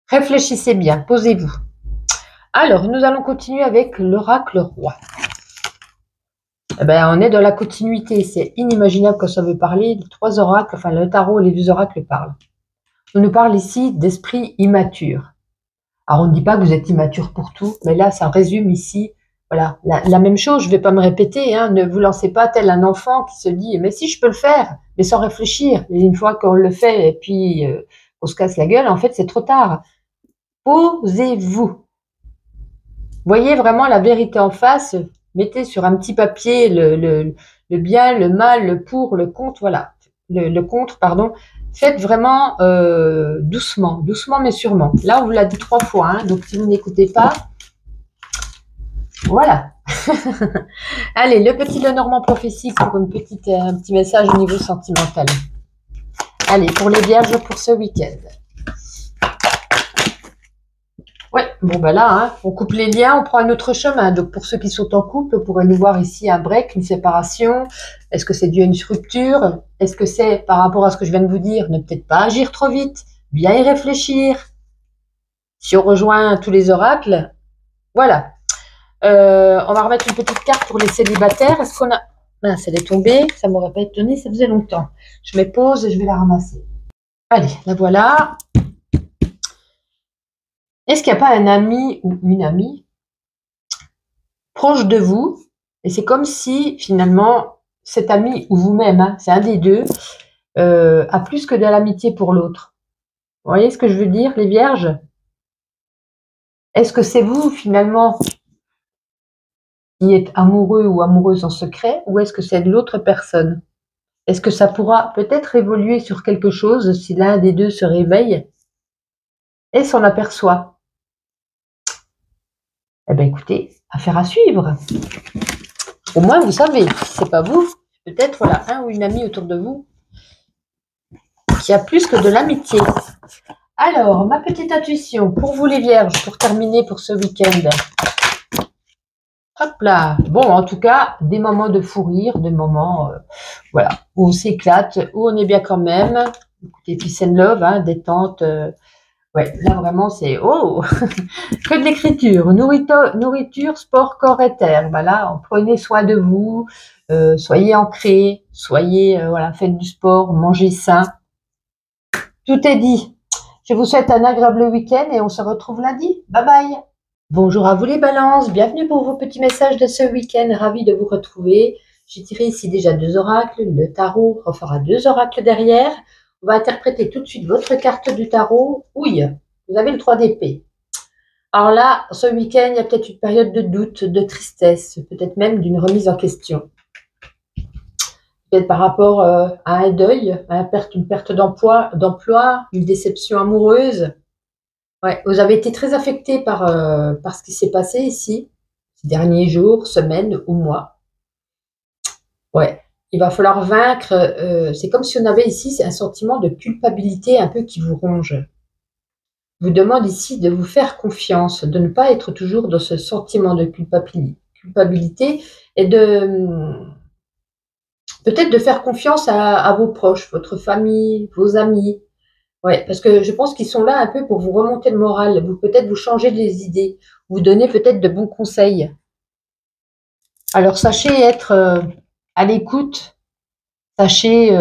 Réfléchissez bien, posez-vous. Alors, nous allons continuer avec l'oracle roi. Eh ben, on est dans la continuité. C'est inimaginable quand ça veut parler. Les 3 oracles, enfin le tarot et les 2 oracles parlent. On nous parle ici d'esprit immature. Alors, on ne dit pas que vous êtes immature pour tout, mais là, ça résume ici, voilà, la même chose. Je ne vais pas me répéter, ne vous lancez pas tel un enfant qui se dit, mais si je peux le faire, mais sans réfléchir. Et une fois qu'on le fait et puis on se casse la gueule, en fait, c'est trop tard. Posez-vous. Voyez vraiment la vérité en face. Mettez sur un petit papier le bien, le mal, le pour, le contre, voilà. Le contre, pardon. Faites vraiment doucement, doucement mais sûrement. Là, on vous l'a dit 3 fois, donc si vous n'écoutez pas, voilà. Allez, le petit Lenormand prophétique pour un petit message au niveau sentimental. Allez, pour les vierges pour ce week-end. Ouais, bon ben là, on coupe les liens, on prend un autre chemin. Donc pour ceux qui sont en couple, vous pourrez nous voir ici un break, une séparation. Est-ce que c'est dû à une rupture? Est-ce que c'est par rapport à ce que je viens de vous dire, ne peut-être pas agir trop vite, bien y réfléchir? Si on rejoint tous les oracles, voilà. On va remettre une petite carte pour les célibataires. Est-ce qu'on a... Mince, elle est tombée, ça m'aurait pas étonné, ça faisait longtemps. Je mets pause et je vais la ramasser. Allez, la voilà. Est-ce qu'il n'y a pas un ami ou une amie proche de vous? Et c'est comme si, finalement, cet ami ou vous-même, c'est un des deux, a plus que de l'amitié pour l'autre. Vous voyez ce que je veux dire, les vierges? Est-ce que c'est vous, finalement, qui êtes amoureux ou amoureuse en secret, ou est-ce que c'est de l'autre personne? Est-ce que ça pourra peut-être évoluer sur quelque chose si l'un des deux se réveille et s'en aperçoit? Eh bien, écoutez, affaire à suivre. Au moins, vous savez, c'est pas vous, peut-être voilà, un ou une amie autour de vous qui a plus que de l'amitié. Alors, ma petite intuition pour vous les vierges, pour terminer pour ce week-end. Hop là. Bon, en tout cas, des moments de fou rire, des moments voilà, où on s'éclate, où on est bien quand même. Écoutez, peace and love, détente. Ouais, là vraiment c'est que de l'écriture, nourriture, sport, corps et terre. Voilà, prenez soin de vous, soyez ancrés, soyez voilà, faites du sport, mangez sain. Tout est dit. Je vous souhaite un agréable week-end et on se retrouve lundi. Bye bye. Bonjour à vous les balances, bienvenue pour vos petits messages de ce week-end, ravi de vous retrouver. J'ai tiré ici déjà 2 oracles, le tarot refera 2 oracles derrière. On va interpréter tout de suite votre carte du tarot. Oui, vous avez le 3 d'épée. Alors là, ce week-end, il y a peut-être une période de doute, de tristesse, peut-être même d'une remise en question. Peut-être par rapport à un deuil, à une perte d'emploi, une déception amoureuse. Ouais, vous avez été très affecté par ce qui s'est passé ici, ces derniers jours, semaines ou mois. Ouais, il va falloir vaincre. C'est comme si on avait ici un sentiment de culpabilité un peu qui vous ronge. Je vous demande ici de vous faire confiance, de ne pas être toujours dans ce sentiment de culpabilité et de peut-être de faire confiance à vos proches, votre famille, vos amis. Ouais, parce que je pense qu'ils sont là un peu pour vous remonter le moral, peut-être vous changer les idées, vous donner peut-être de bons conseils. Alors sachez être à l'écoute, sachez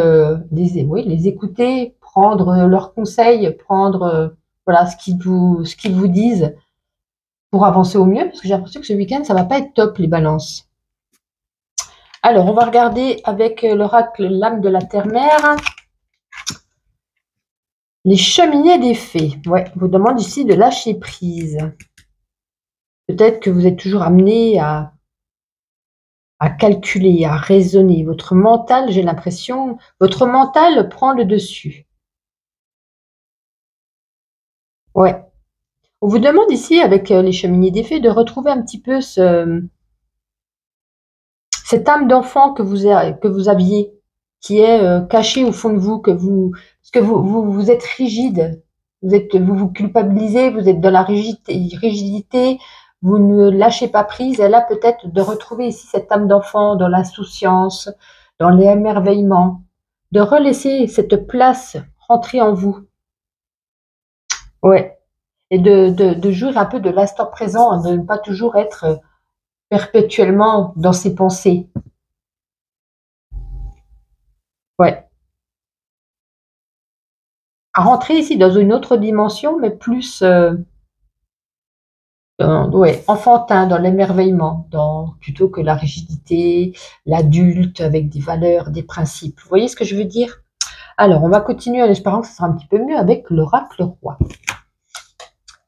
les écouter, prendre leurs conseils, prendre voilà ce qu'ils vous disent pour avancer au mieux, parce que j'ai l'impression que ce week-end ça va pas être top les balances. Alors on va regarder avec l'oracle l'âme de la terre-mère. Les cheminées des fées. Ouais, vous demande ici de lâcher prise. Peut-être que vous êtes toujours amené à calculer, à raisonner. Votre mental, j'ai l'impression, votre mental prend le dessus. Ouais. On vous demande ici, avec les cheminées des fées, de retrouver un petit peu cette âme d'enfant que vous aviez, qui est cachée au fond de vous, parce que vous êtes rigide, vous vous culpabilisez, vous êtes dans la rigidité, vous ne lâchez pas prise. Et là, peut-être de retrouver ici cette âme d'enfant dans l'insouciance, dans l'émerveillement, de relaisser cette place rentrer en vous. Ouais. Et de jouir un peu de l'instant présent, de ne pas toujours être perpétuellement dans ses pensées. Ouais. À rentrer ici dans une autre dimension, mais plus ouais, enfantin, dans l'émerveillement, plutôt que la rigidité, l'adulte avec des valeurs, des principes. Vous voyez ce que je veux dire? Alors, on va continuer en espérant que ce sera un petit peu mieux avec l'oracle roi.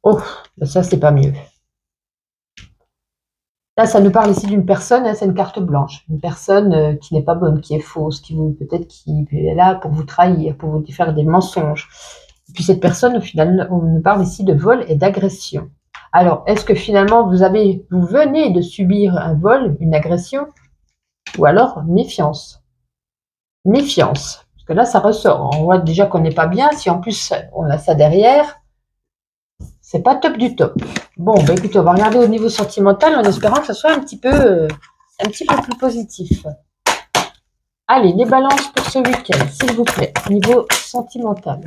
Oh, ben ça, c'est pas mieux. Là, ça nous parle ici d'une personne, hein, c'est une carte blanche. Une personne qui n'est pas bonne, qui est fausse, qui est là pour vous trahir, pour vous faire des mensonges. Et puis cette personne, au final, on nous parle ici de vol et d'agression. Alors, est-ce que finalement, vous venez de subir un vol, une agression, ou alors méfiance? Méfiance. Parce que là, ça ressort. On voit déjà qu'on n'est pas bien. Si en plus, on a ça derrière, c'est pas top du top. Bon, bah écoutez, on va regarder au niveau sentimental en espérant que ça soit un petit peu plus positif. Allez, les balances pour ce week-end, s'il vous plaît, niveau sentimental.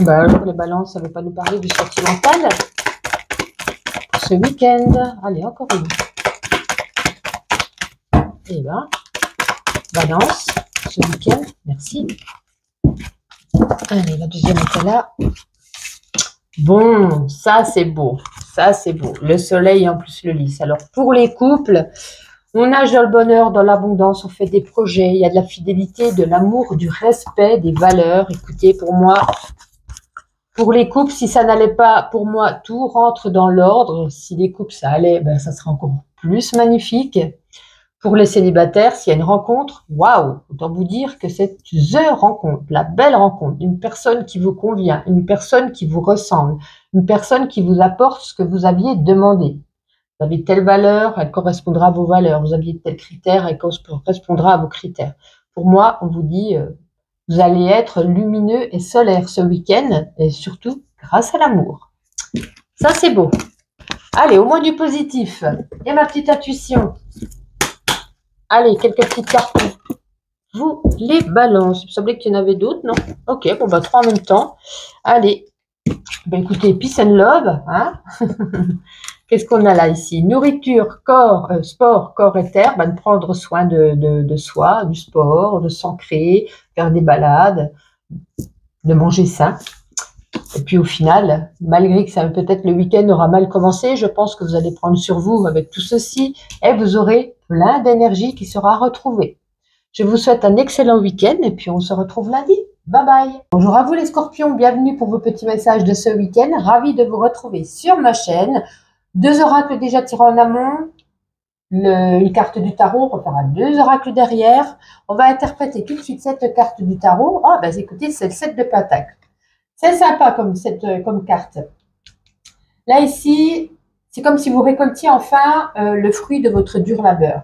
Bah alors, les balances, ça ne veut pas nous parler du sentimental. Pour ce week-end, allez, encore une. Et ben, balance, ce week-end, merci. Allez, la deuxième est là. Bon, ça c'est beau, ça c'est beau. Le soleil en plus le lys. Alors pour les couples, on nage dans le bonheur, dans l'abondance, on fait des projets, il y a de la fidélité, de l'amour, du respect, des valeurs. Écoutez, pour moi, pour les couples, si ça n'allait pas, pour moi, tout rentre dans l'ordre. Si les couples ça allait, ben ça sera encore plus magnifique. Pour les célibataires, s'il y a une rencontre, waouh, autant vous dire que c'est the rencontre, la belle rencontre, une personne qui vous convient, une personne qui vous ressemble, une personne qui vous apporte ce que vous aviez demandé. Vous avez telle valeur, elle correspondra à vos valeurs. Vous aviez tel critère, elle correspondra à vos critères. Pour moi, on vous dit, vous allez être lumineux et solaire ce week-end, et surtout grâce à l'amour. Ça, c'est beau. Allez, au moins du positif. Et ma petite intuition. Allez, quelques petites cartes. Vous les balances. Il me semblait qu'il y en avait d'autres, non? Ok, bon, bah, 3 en même temps. Allez. Ben, écoutez, peace and love. Hein. Qu'est-ce qu'on a là ici? Nourriture, corps, sport, corps et terre. Ben, de prendre soin de soi, du sport, de s'ancrer, faire des balades, de manger sain. Et puis au final, malgré que ça peut-être le week-end aura mal commencé, je pense que vous allez prendre sur vous avec tout ceci et vous aurez plein d'énergie qui sera retrouvée. Je vous souhaite un excellent week-end et puis on se retrouve lundi. Bye bye. Bonjour à vous les scorpions, bienvenue pour vos petits messages de ce week-end. Ravi de vous retrouver sur ma chaîne. 2 oracles déjà tirés en amont. Une carte du tarot, on fera 2 oracles derrière. On va interpréter tout de suite cette carte du tarot. Ah, ben écoutez, c'est le 7 de Pentacle. C'est sympa comme carte. Là, ici, c'est comme si vous récoltiez enfin le fruit de votre dur labeur.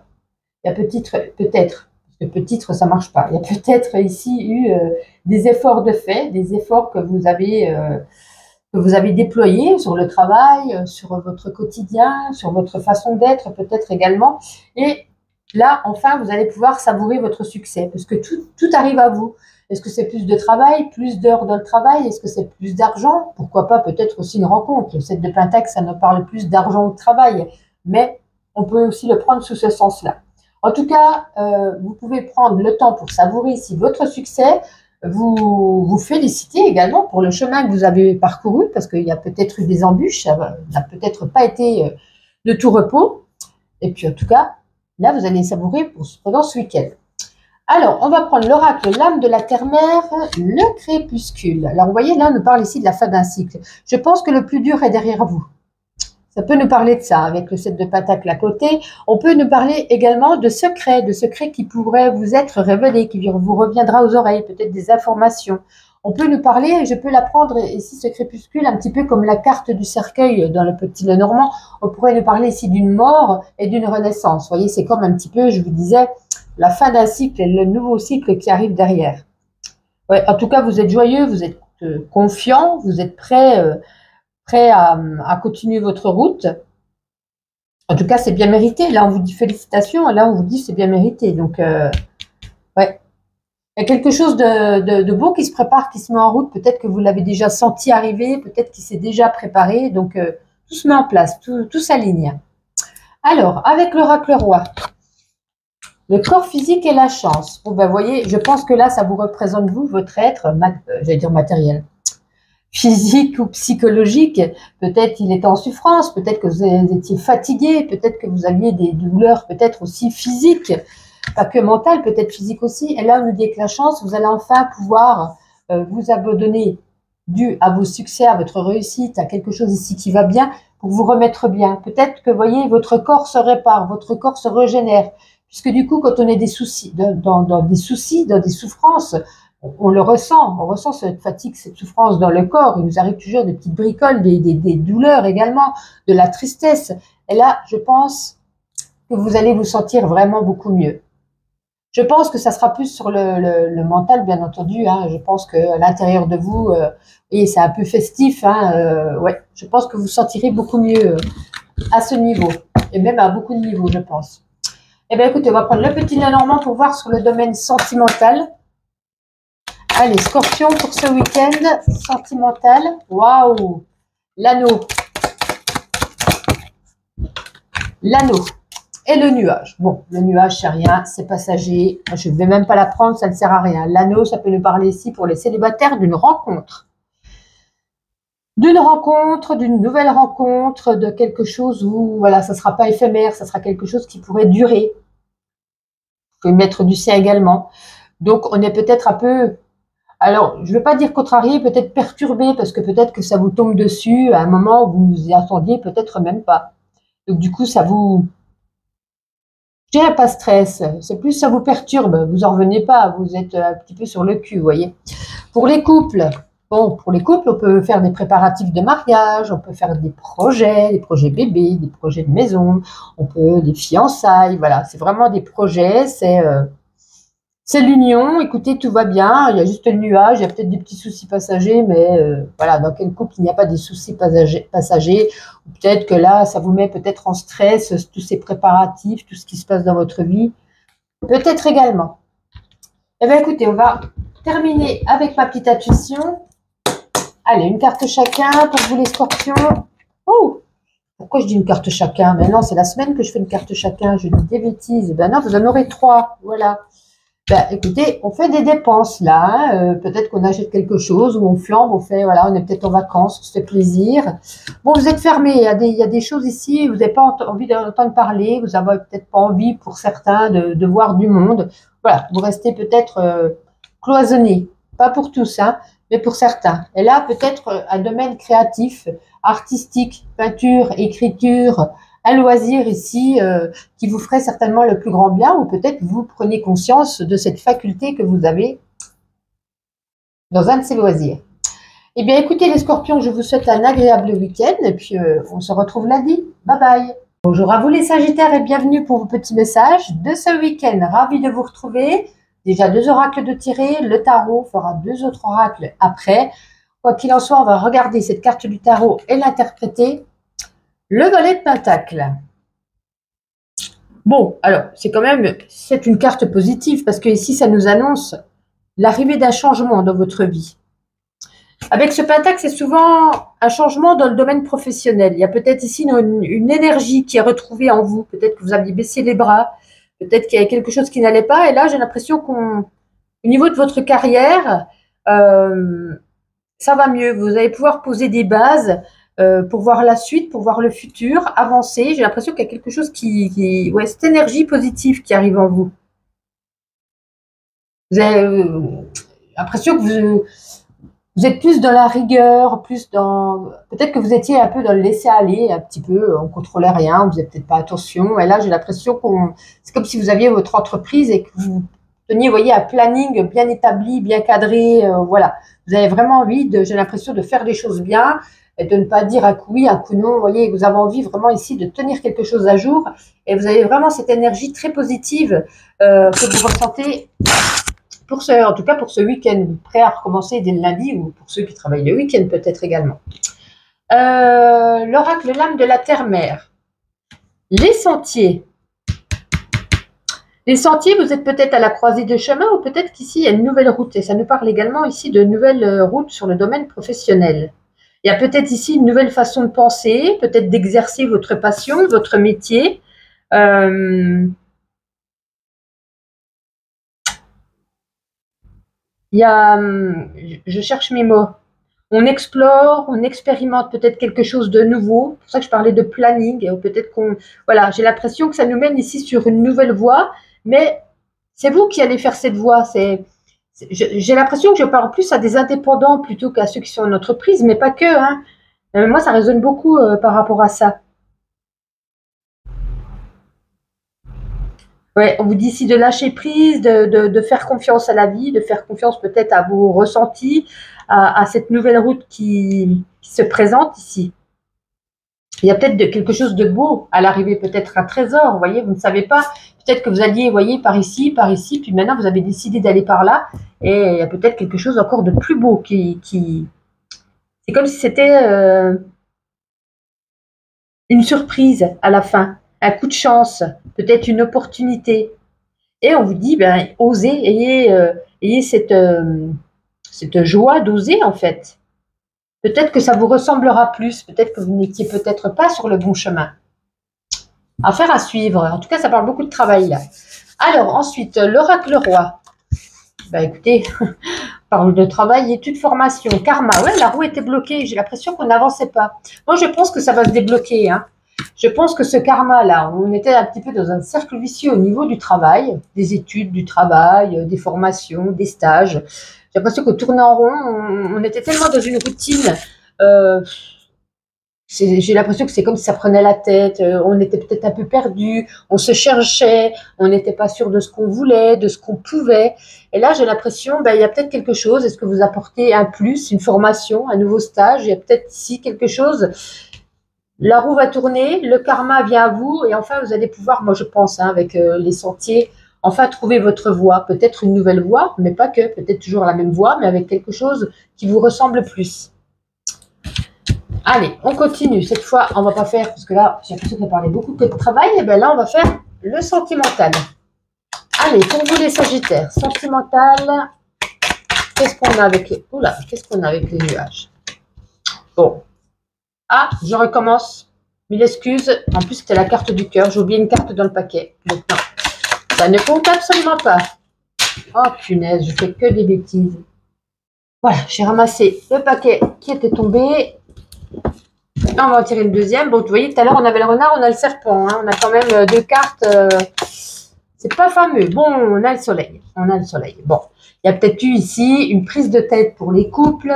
Il y a peut-être, parce que peut-être ça marche pas, il y a peut-être ici eu des efforts de fait, des efforts que vous avez déployés sur le travail, sur votre quotidien, sur votre façon d'être peut-être également. Et là, enfin, vous allez pouvoir savourer votre succès, parce que tout arrive à vous. Est-ce que c'est plus de travail, plus d'heures dans le travail? Est-ce que c'est plus d'argent? Pourquoi pas peut-être aussi une rencontre? Le 7 de Pentacle, ça nous parle plus d'argent ou de travail, mais on peut aussi le prendre sous ce sens-là. En tout cas, vous pouvez prendre le temps pour savourer ici votre succès, vous féliciter également pour le chemin que vous avez parcouru, parce qu'il y a peut-être eu des embûches, ça n'a peut-être pas été de tout repos. Et puis en tout cas, là, vous allez savourer pendant ce week-end. Alors, on va prendre l'oracle, l'âme de la terre-mère, le crépuscule. Alors, vous voyez, là, on nous parle ici de la fin d'un cycle. Je pense que le plus dur est derrière vous. Ça peut nous parler de ça, avec le 7 de Pentacle à côté. On peut nous parler également de secrets qui pourraient vous être révélés, qui vous reviendra aux oreilles, peut-être des informations. On peut nous parler, je peux la prendre ici, ce crépuscule, un petit peu comme la carte du cercueil dans le petit Lenormand. On pourrait nous parler ici d'une mort et d'une renaissance. Vous voyez, c'est comme un petit peu, je vous disais, la fin d'un cycle et le nouveau cycle qui arrive derrière. Ouais, en tout cas, vous êtes joyeux, vous êtes confiant, vous êtes prêt à continuer votre route. En tout cas, c'est bien mérité. Là, on vous dit félicitations, et là, on vous dit c'est bien mérité. Donc, ouais. Il y a quelque chose de beau qui se prépare, qui se met en route. Peut-être que vous l'avez déjà senti arriver, peut-être qu'il s'est déjà préparé. Donc, tout se met en place, tout s'aligne. Alors, avec l'oracle roi, le corps physique et la chance. Bon, ben, voyez, je pense que là, ça vous représente, vous, votre être, j'allais dire matériel, physique ou psychologique. Peut-être qu'il était en souffrance, peut-être que vous étiez fatigué, peut-être que vous aviez des douleurs, peut-être aussi physiques, pas que mentales, peut-être physiques aussi. Et là, on nous dit que la chance, vous allez enfin pouvoir vous abandonner dû à vos succès, à votre réussite, à quelque chose ici qui va bien, pour vous remettre bien. Peut-être que, voyez, votre corps se répare, votre corps se régénère. Puisque du coup, quand on est des soucis, dans des souffrances, on le ressent, on ressent cette fatigue, cette souffrance dans le corps. Il nous arrive toujours des petites bricoles, des douleurs également, de la tristesse. Et là, je pense que vous allez vous sentir vraiment beaucoup mieux. Je pense que ça sera plus sur le mental, bien entendu. Hein. Je pense qu'à l'intérieur de vous, et c'est un peu festif, hein, ouais, je pense que vous sentirez beaucoup mieux à ce niveau, et même à beaucoup de niveaux, je pense. Eh bien, écoutez, on va prendre le petit Lenormand pour voir sur le domaine sentimental. Allez, Scorpion pour ce week-end sentimental. Waouh! L'anneau. L'anneau. Et le nuage. Bon, le nuage, c'est rien, c'est passager. Je ne vais même pas la prendre, ça ne sert à rien. L'anneau, ça peut nous parler ici pour les célibataires d'une rencontre. D'une nouvelle rencontre, de quelque chose où, voilà, ça ne sera pas éphémère, ça sera quelque chose qui pourrait durer. Vous pouvez mettre du sien également. Donc, on est peut-être un peu, alors, je ne veux pas dire contrarié, peut-être perturbé, parce que peut-être que ça vous tombe dessus à un moment où vous vous y attendiez, peut-être même pas. Donc, du coup, ça vous, je dirais pas stress, c'est plus ça vous perturbe, vous en revenez pas, vous êtes un petit peu sur le cul, vous voyez. Pour les couples, bon, pour les couples, on peut faire des préparatifs de mariage, on peut faire des projets bébés, des projets de maison, on peut des fiançailles, voilà, c'est vraiment des projets, c'est l'union, écoutez, tout va bien, il y a juste le nuage, il y a peut-être des petits soucis passagers, mais voilà, dans quel couple il n'y a pas des soucis passagers, peut-être que là, ça vous met peut-être en stress, tous ces préparatifs, tout ce qui se passe dans votre vie, peut-être également. Eh bien, écoutez, on va terminer avec ma petite intuition. Allez, une carte chacun pour vous les scorpions. Oh, pourquoi je dis une carte chacun? Mais non, c'est la semaine que je fais une carte chacun, je dis des bêtises. Ben non, vous en aurez 3, voilà. Ben, écoutez, on fait des dépenses là, hein. Peut-être qu'on achète quelque chose, ou on flambe, on fait, voilà, on est peut-être en vacances, on se fait plaisir. Bon, vous êtes fermé, il y a des choses ici, vous n'avez pas envie d'entendre parler, vous n'avez peut-être pas envie pour certains de voir du monde. Voilà, vous restez peut-être cloisonné, pas pour tous, hein, mais pour certains. Et là, peut-être un domaine créatif, artistique, peinture, écriture, un loisir ici qui vous ferait certainement le plus grand bien, ou peut-être vous prenez conscience de cette faculté que vous avez dans un de ces loisirs. Eh bien, écoutez les scorpions, je vous souhaite un agréable week-end et puis on se retrouve lundi. Bye bye. Bonjour à vous les sagittaires et bienvenue pour vos petits messages de ce week-end. Ravi de vous retrouver. Déjà 2 oracles de tirer, le tarot fera 2 autres oracles après. Quoi qu'il en soit, on va regarder cette carte du tarot et l'interpréter. Le valet de Pentacle. Bon, alors, c'est une carte positive parce que ici, ça nous annonce l'arrivée d'un changement dans votre vie. Avec ce Pentacle, c'est souvent un changement dans le domaine professionnel. Il y a peut-être ici une énergie qui est retrouvée en vous. Peut-être que vous aviez baissé les bras. Peut-être qu'il y a quelque chose qui n'allait pas. Et là, j'ai l'impression qu'au niveau de votre carrière, ça va mieux. Vous allez pouvoir poser des bases pour voir la suite, pour voir le futur, avancer. J'ai l'impression qu'il y a quelque chose ouais, cette énergie positive qui arrive en vous. Vous avez l'impression que vous êtes plus dans la rigueur, plus dans... Peut-être que vous étiez un peu dans le laisser-aller, un petit peu, on contrôlait rien, vous n'avez peut-être pas attention. Et là, j'ai l'impression qu'on... C'est comme si vous aviez votre entreprise et que vous teniez, vous voyez, un planning bien établi, bien cadré, voilà. Vous avez vraiment envie, j'ai l'impression, de faire les choses bien et de ne pas dire un coup oui, un coup non. Vous voyez, vous avez envie vraiment ici de tenir quelque chose à jour et vous avez vraiment cette énergie très positive que vous ressentez pour en tout cas pour ce week-end, prêt à recommencer dès le lundi ou pour ceux qui travaillent le week-end peut-être également. L'oracle lame de la terre-mère. Les sentiers. Les sentiers, vous êtes peut-être à la croisée de chemin ou peut-être qu'ici il y a une nouvelle route et ça nous parle également ici de nouvelles routes sur le domaine professionnel. Il y a peut-être ici une nouvelle façon de penser, peut-être d'exercer votre passion, votre métier. Il y a, je cherche mes mots. On explore, on expérimente peut-être quelque chose de nouveau. C'est pour ça que je parlais de planning. Peut-être qu'on, voilà, j'ai l'impression que ça nous mène ici sur une nouvelle voie, mais c'est vous qui allez faire cette voie. J'ai l'impression que je parle plus à des indépendants plutôt qu'à ceux qui sont en entreprise, mais pas que. Hein. Moi, ça résonne beaucoup par rapport à ça. Ouais, on vous dit ici de lâcher prise, de faire confiance à la vie, de faire confiance peut-être à vos ressentis, à cette nouvelle route qui se présente ici. Il y a peut-être quelque chose de beau à l'arrivée, peut-être un trésor, vous voyez, vous ne savez pas. Peut-être que vous alliez, vous voyez, par ici, puis maintenant vous avez décidé d'aller par là, et il y a peut-être quelque chose encore de plus beau C'est comme si c'était une surprise à la fin, un coup de chance, peut-être une opportunité. Et on vous dit, ben, osez, ayez cette joie d'oser en fait. Peut-être que ça vous ressemblera plus, peut-être que vous n'étiez peut-être pas sur le bon chemin. Affaire à suivre. En tout cas, ça parle beaucoup de travail là. Alors ensuite, l'oracle roi. Ben écoutez, parle de travail, études, formation, karma. Ouais, la roue était bloquée. J'ai l'impression qu'on n'avançait pas. Moi, je pense que ça va se débloquer. Hein. Je pense que ce karma-là, on était un petit peu dans un cercle vicieux au niveau du travail, des études, du travail, des formations, des stages. J'ai l'impression que tourner en rond, on était tellement dans une routine. J'ai l'impression que c'est comme si ça prenait la tête. On était peut-être un peu perdu, on se cherchait, on n'était pas sûr de ce qu'on voulait, de ce qu'on pouvait. Et là, j'ai l'impression, ben, il y a peut-être quelque chose. Est-ce que vous apportez un plus, une formation, un nouveau stage? Il y a peut-être ici quelque chose. La roue va tourner, le karma vient à vous et enfin vous allez pouvoir, moi je pense, hein, avec les sentiers, enfin trouver votre voie, peut-être une nouvelle voie, mais pas que, peut-être toujours la même voie, mais avec quelque chose qui vous ressemble plus. Allez, on continue. Cette fois, on va pas faire, parce que là, j'ai l'impression qu'on parlait beaucoup que de travail, et bien là, on va faire le sentimental. Allez, pour vous les Sagittaires, sentimental, qu'est-ce qu'on a avec les... Oula, qu'est-ce qu'on a avec les nuages? Bon. Ah, je recommence. Mille excuses. En plus, c'était la carte du cœur. J'ai oublié une carte dans le paquet. Donc, non. Ça ne compte absolument pas. Oh, punaise, je fais que des bêtises. Voilà, j'ai ramassé le paquet qui était tombé. On va en tirer une deuxième. Bon, vous voyez, tout à l'heure, on avait le renard, on a le serpent. Hein. On a quand même deux cartes. C'est pas fameux. Bon, on a le soleil. On a le soleil. Bon, il y a peut-être eu ici une prise de tête pour les couples,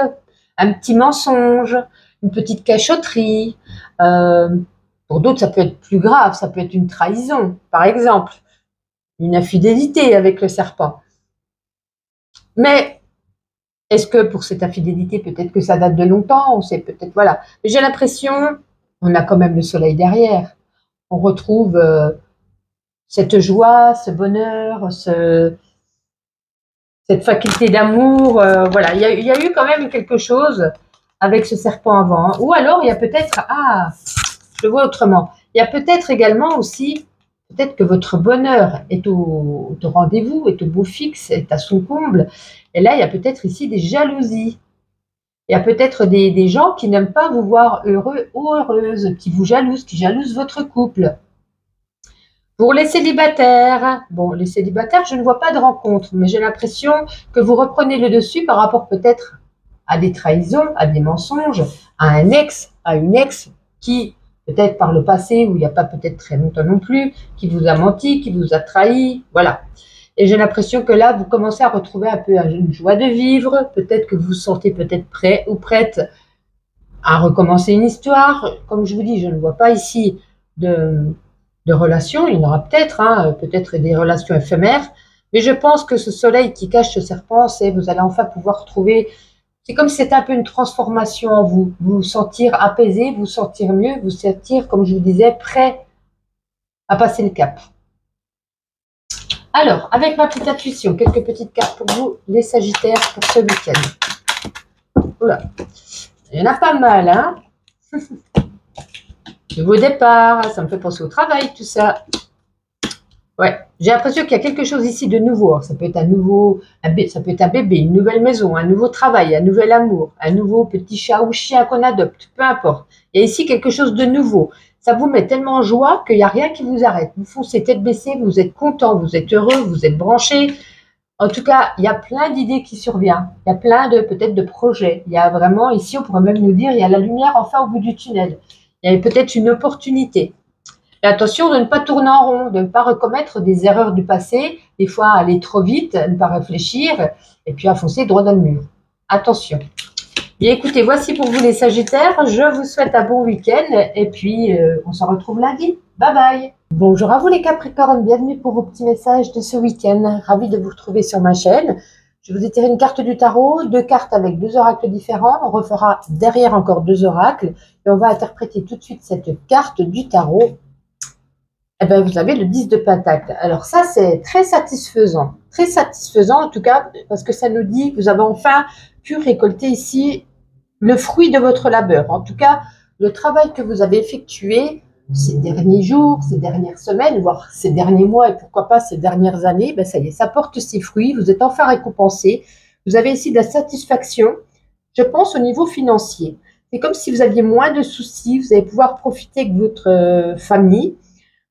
un petit mensonge, une petite cachotterie. Pour d'autres, ça peut être plus grave. Ça peut être une trahison, par exemple. Une infidélité avec le serpent. Mais est-ce que pour cette infidélité, peut-être que ça date de longtemps, on sait peut-être, voilà. Mais j'ai l'impression, on a quand même le soleil derrière. On retrouve cette joie, ce bonheur, cette faculté d'amour. Voilà, il y a eu quand même quelque chose avec ce serpent avant. Hein. Ou alors, il y a peut-être, ah, je le vois autrement. Il y a peut-être également aussi, peut-être que votre bonheur est au rendez-vous, est au beau fixe, est à son comble. Et là, il y a peut-être ici des jalousies. Il y a peut-être des gens qui n'aiment pas vous voir heureux ou heureuse, qui vous jalousent, qui jalousent votre couple. Pour les célibataires, bon, les célibataires, je ne vois pas de rencontre, mais j'ai l'impression que vous reprenez le dessus par rapport peut-être à des trahisons, à des mensonges, à un ex, à une ex qui, peut-être par le passé, où il n'y a pas peut-être très longtemps non plus, qui vous a menti, qui vous a trahi, voilà. Et j'ai l'impression que là, vous commencez à retrouver un peu une joie de vivre. Peut-être que vous vous sentez peut-être prêt ou prête à recommencer une histoire. Comme je vous dis, je ne vois pas ici de relations. Il y en aura peut-être, hein, peut-être des relations éphémères. Mais je pense que ce soleil qui cache ce serpent, c'est vous allez enfin pouvoir retrouver. C'est comme si c'était un peu une transformation en vous. Vous sentir apaisé, vous sentir mieux, vous sentir, comme je vous disais, prêt à passer le cap. Alors, avec ma petite intuition, quelques petites cartes pour vous, les Sagittaires, pour ce week-end. Oula, il y en a pas mal, hein. Nouveau départ, ça me fait penser au travail, tout ça. Ouais, j'ai l'impression qu'il y a quelque chose ici de nouveau. Alors, ça peut être ça peut être un bébé, une nouvelle maison, un nouveau travail, un nouvel amour, un nouveau petit chat ou chien qu'on adopte, peu importe. Il y a ici quelque chose de nouveau. Ça vous met tellement en joie qu'il n'y a rien qui vous arrête. Vous foncez tête baissée, vous êtes content, vous êtes heureux, vous êtes branché. En tout cas, il y a plein d'idées qui surviennent. Il y a plein peut-être de projets. Il y a vraiment, ici, on pourrait même nous dire, il y a la lumière enfin au bout du tunnel. Il y a peut-être une opportunité. Et attention de ne pas tourner en rond, de ne pas recommettre des erreurs du passé, des fois aller trop vite, ne pas réfléchir, et puis à foncer droit dans le mur. Attention. Bien écoutez, voici pour vous les Sagittaires. Je vous souhaite un bon week-end, et puis on se retrouve lundi. Bye bye. Bonjour à vous les Capricornes, bienvenue pour vos petits messages de ce week-end. Ravi de vous retrouver sur ma chaîne. Je vous ai tiré une carte du tarot, 2 cartes avec 2 oracles différents. On refera derrière encore 2 oracles, et on va interpréter tout de suite cette carte du tarot. Eh bien, vous avez le 10 de Pentacle. Alors ça, c'est très satisfaisant. Très satisfaisant, en tout cas, parce que ça nous dit que vous avez enfin pu récolter ici le fruit de votre labeur. En tout cas, le travail que vous avez effectué ces derniers jours, ces dernières semaines, voire ces derniers mois, et pourquoi pas ces dernières années, ben ça y est, ça porte ses fruits. Vous êtes enfin récompensé. Vous avez ici de la satisfaction, je pense, au niveau financier. C'est comme si vous aviez moins de soucis. Vous allez pouvoir profiter de votre famille.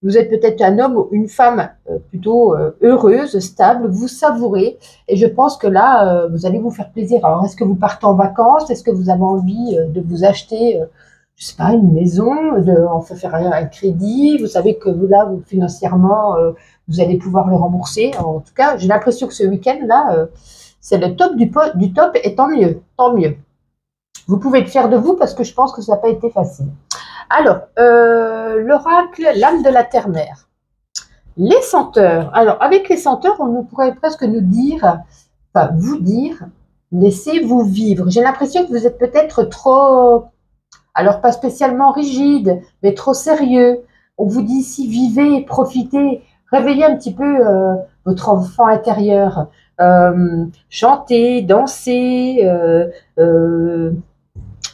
Vous êtes peut-être un homme ou une femme plutôt heureuse, stable, vous savourez. Et je pense que là, vous allez vous faire plaisir. Alors, est-ce que vous partez en vacances? Est-ce que vous avez envie de vous acheter, je sais pas, une maison, enfin faire un crédit? Vous savez que vous, là, financièrement, vous allez pouvoir le rembourser. Alors, en tout cas, j'ai l'impression que ce week-end-là, c'est le top du top et tant mieux, tant mieux. Vous pouvez être fier de vous parce que je pense que ça n'a pas été facile. Alors, l'oracle, l'âme de la terre-mère. Les senteurs. Alors, avec les senteurs, on pourrait presque nous dire, enfin, vous dire, laissez-vous vivre. J'ai l'impression que vous êtes peut-être trop, alors pas spécialement rigide, mais trop sérieux. On vous dit ici, vivez, profitez, réveillez un petit peu votre enfant intérieur. Chantez, dansez,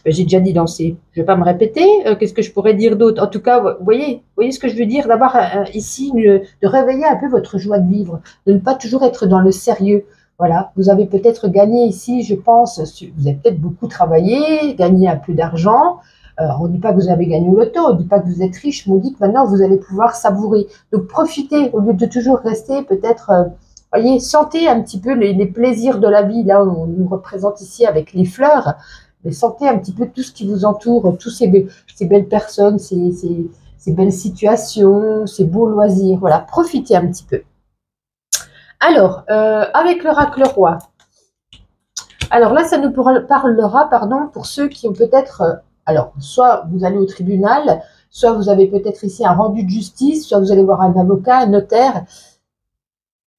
j'ai déjà dit danser, je ne vais pas me répéter. Qu'est-ce que je pourrais dire d'autre? En tout cas, vous voyez ce que je veux dire, d'avoir ici, de réveiller un peu votre joie de vivre, de ne pas toujours être dans le sérieux. Voilà, vous avez peut-être gagné ici, je pense, vous avez peut-être beaucoup travaillé, gagné un peu d'argent. On ne dit pas que vous avez gagné au loto, on ne dit pas que vous êtes riche, mais on dit que maintenant vous allez pouvoir savourer. Donc profitez, au lieu de toujours rester peut-être, voyez, sentez un petit peu les plaisirs de la vie. Là, on nous représente ici avec les fleurs. Mais sentez un petit peu tout ce qui vous entoure, toutes ces belles personnes, ces belles situations, ces beaux loisirs. Voilà, profitez un petit peu. Alors, avec l'oracle roi. Alors là, ça nous parlera, pardon, pour ceux qui ont peut-être... alors, soit vous allez au tribunal, soit vous avez peut-être ici un rendu de justice, soit vous allez voir un avocat, un notaire.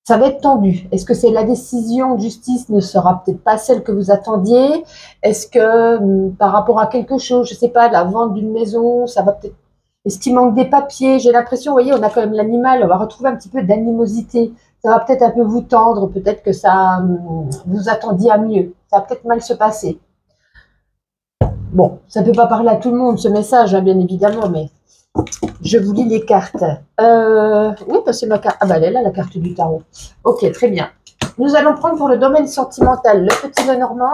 Ça va être tendu. Est-ce que c'est la décision de justice ne sera peut-être pas celle que vous attendiez? Est-ce que par rapport à quelque chose, je ne sais pas, la vente d'une maison, ça va peut-être... Est-ce qu'il manque des papiers? J'ai l'impression, vous voyez, on a quand même l'animal, on va retrouver un petit peu d'animosité. Ça va peut-être un peu vous tendre, peut-être que ça vous attendiez à mieux. Ça va peut-être mal se passer. Bon, ça ne peut pas parler à tout le monde, ce message, hein, bien évidemment, mais... Je vous lis les cartes. Oui, c'est ma carte. Ah, bah, elle est là, la carte du tarot. Ok, très bien. Nous allons prendre pour le domaine sentimental le petit Lenormand.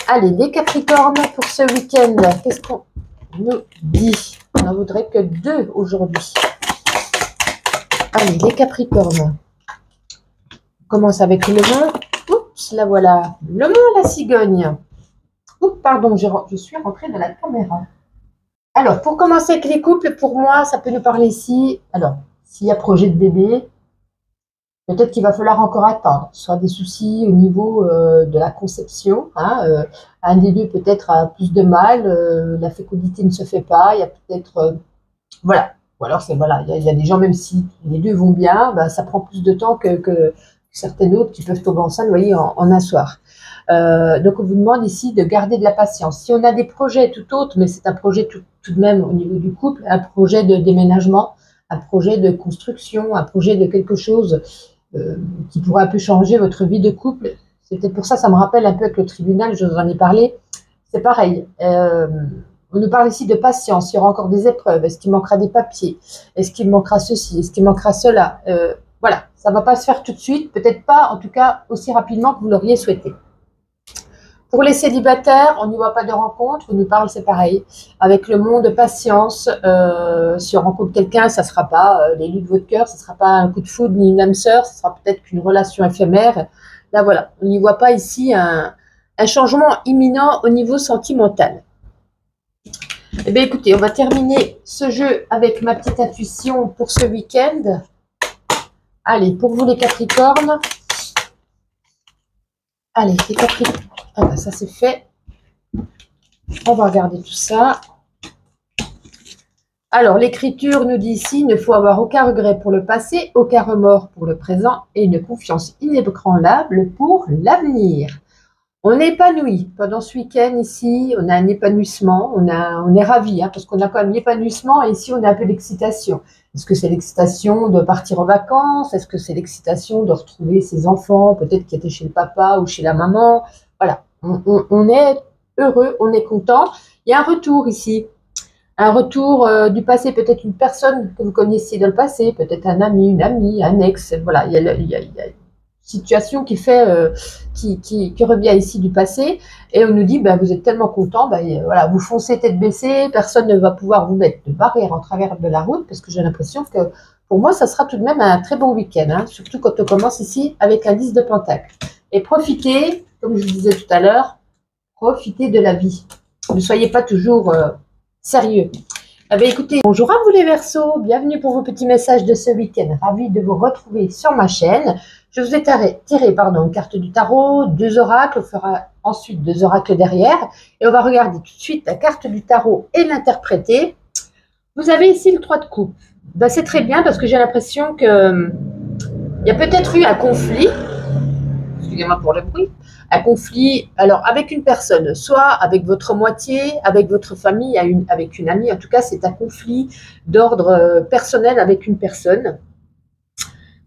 Allez, les Capricornes pour ce week-end. Qu'est-ce qu'on nous dit? On n'en voudrait que 2 aujourd'hui. Allez, les Capricornes. On commence avec le Mont. Oups, là voilà. Le Mont, la cigogne. Oups, pardon, je suis rentrée dans la caméra. Alors, pour commencer avec les couples, pour moi, ça peut nous parler ici. Alors, s'il y a projet de bébé, Peut-être qu'il va falloir encore attendre, soit des soucis au niveau de la conception. Hein, un des deux peut-être a plus de mal, la fécondité ne se fait pas, il y a peut-être... voilà. Ou alors, voilà, il y a des gens, même si les deux vont bien, bah, ça prend plus de temps que certaines autres qui peuvent tomber enceintes, vous voyez, en un soir. Donc, on vous demande ici de garder de la patience. Si on a des projets tout autres, mais c'est un projet tout de même au niveau du couple, un projet de déménagement, un projet de construction, un projet de quelque chose qui pourrait un peu changer votre vie de couple. C'est peut-être pour ça, ça me rappelle un peu avec le tribunal, je vous en ai parlé. C'est pareil. On nous parle ici de patience. Il y aura encore des épreuves. Est-ce qu'il manquera des papiers? Est-ce qu'il manquera ceci? Est-ce qu'il manquera cela? Voilà, ça ne va pas se faire tout de suite. Peut-être pas, en tout cas, aussi rapidement que vous l'auriez souhaité. Pour les célibataires, on n'y voit pas de rencontre. On nous parle, c'est pareil. Avec le monde de patience, si on rencontre quelqu'un, ça ne sera pas l'élu de votre cœur, ce ne sera pas un coup de foudre ni une âme sœur, ce sera peut-être qu'une relation éphémère. Là, voilà, on n'y voit pas ici un changement imminent au niveau sentimental. Eh bien, écoutez, on va terminer ce jeu avec ma petite intuition pour ce week-end. Allez, pour vous les Capricornes. Allez, les Capricornes. Ah ben, ça c'est fait. On va regarder tout ça. Alors, l'écriture nous dit ici, il ne faut avoir aucun regret pour le passé, aucun remords pour le présent et une confiance inébranlable pour l'avenir. On est épanoui pendant ce week-end ici, on a un épanouissement, on est ravis, hein, parce qu'on a quand même l'épanouissement et ici on a un peu l'excitation. Est-ce que c'est l'excitation de partir en vacances? Est-ce que c'est l'excitation de retrouver ses enfants, peut-être qui étaient chez le papa ou chez la maman? Voilà, on est heureux, on est content. Il y a un retour ici, un retour du passé, peut-être une personne que vous connaissiez dans le passé, peut-être un ami, une amie, un ex, voilà, il y a situation qui fait qui revient ici du passé et on nous dit ben, vous êtes tellement content, ben, voilà, vous foncez tête baissée, personne ne va pouvoir vous mettre de barrière en travers de la route parce que j'ai l'impression que pour moi ça sera tout de même un très bon week-end, hein, surtout quand on commence ici avec un 10 de Pentacle. Et profitez, comme je vous disais tout à l'heure, profitez de la vie, ne soyez pas toujours sérieux. Eh bien, écoutez, bonjour à vous les Verseaux, bienvenue pour vos petits messages de ce week-end. Ravi de vous retrouver sur ma chaîne. Je vous ai tiré une carte du tarot, 2 oracles, on fera ensuite 2 oracles derrière. Et on va regarder tout de suite la carte du tarot et l'interpréter. Vous avez ici le 3 de coupe. Ben, c'est très bien parce que j'ai l'impression que il y a peut-être eu un conflit. Excusez-moi pour le bruit. Un conflit, alors avec une personne, soit avec votre moitié, avec votre famille, avec une amie. En tout cas, c'est un conflit d'ordre personnel avec une personne.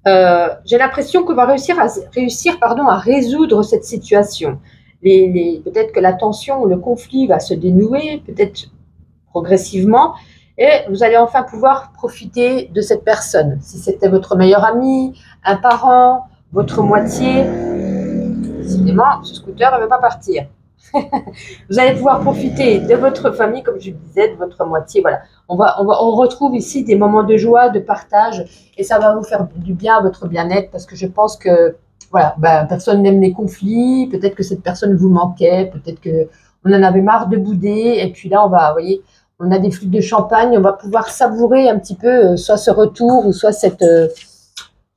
J'ai l'impression qu'on va réussir à résoudre cette situation. Peut-être que la tension, le conflit va se dénouer, peut-être progressivement, et vous allez enfin pouvoir profiter de cette personne. Si c'était votre meilleur ami, un parent, votre moitié, décidément, ce scooter ne veut pas partir. Vous allez pouvoir profiter de votre famille, comme je le disais, de votre moitié. Voilà. On retrouve ici des moments de joie, de partage, et ça va vous faire du bien à votre bien-être, parce que je pense que voilà, ben, personne n'aime les conflits. Peut-être que cette personne vous manquait, peut-être que on en avait marre de bouder, et puis là, vous voyez, on a des flûtes de champagne, on va pouvoir savourer un petit peu, soit ce retour, ou soit cette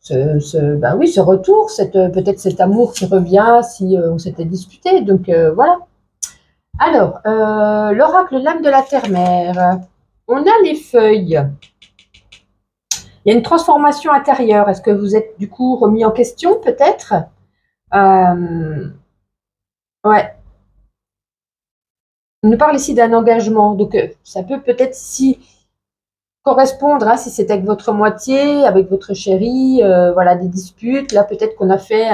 ce retour, peut-être cet amour qui revient si on s'était disputé. Donc voilà. Alors, l'oracle l'âme de la terre-mère. On a les feuilles. Il y a une transformation intérieure. Est-ce que vous êtes du coup remis en question peut-être? Ouais. On nous parle ici d'un engagement. Donc ça peut peut-être ici correspondre, hein, si c'est avec votre moitié, avec votre chéri, voilà, des disputes. Là, peut-être qu'on a fait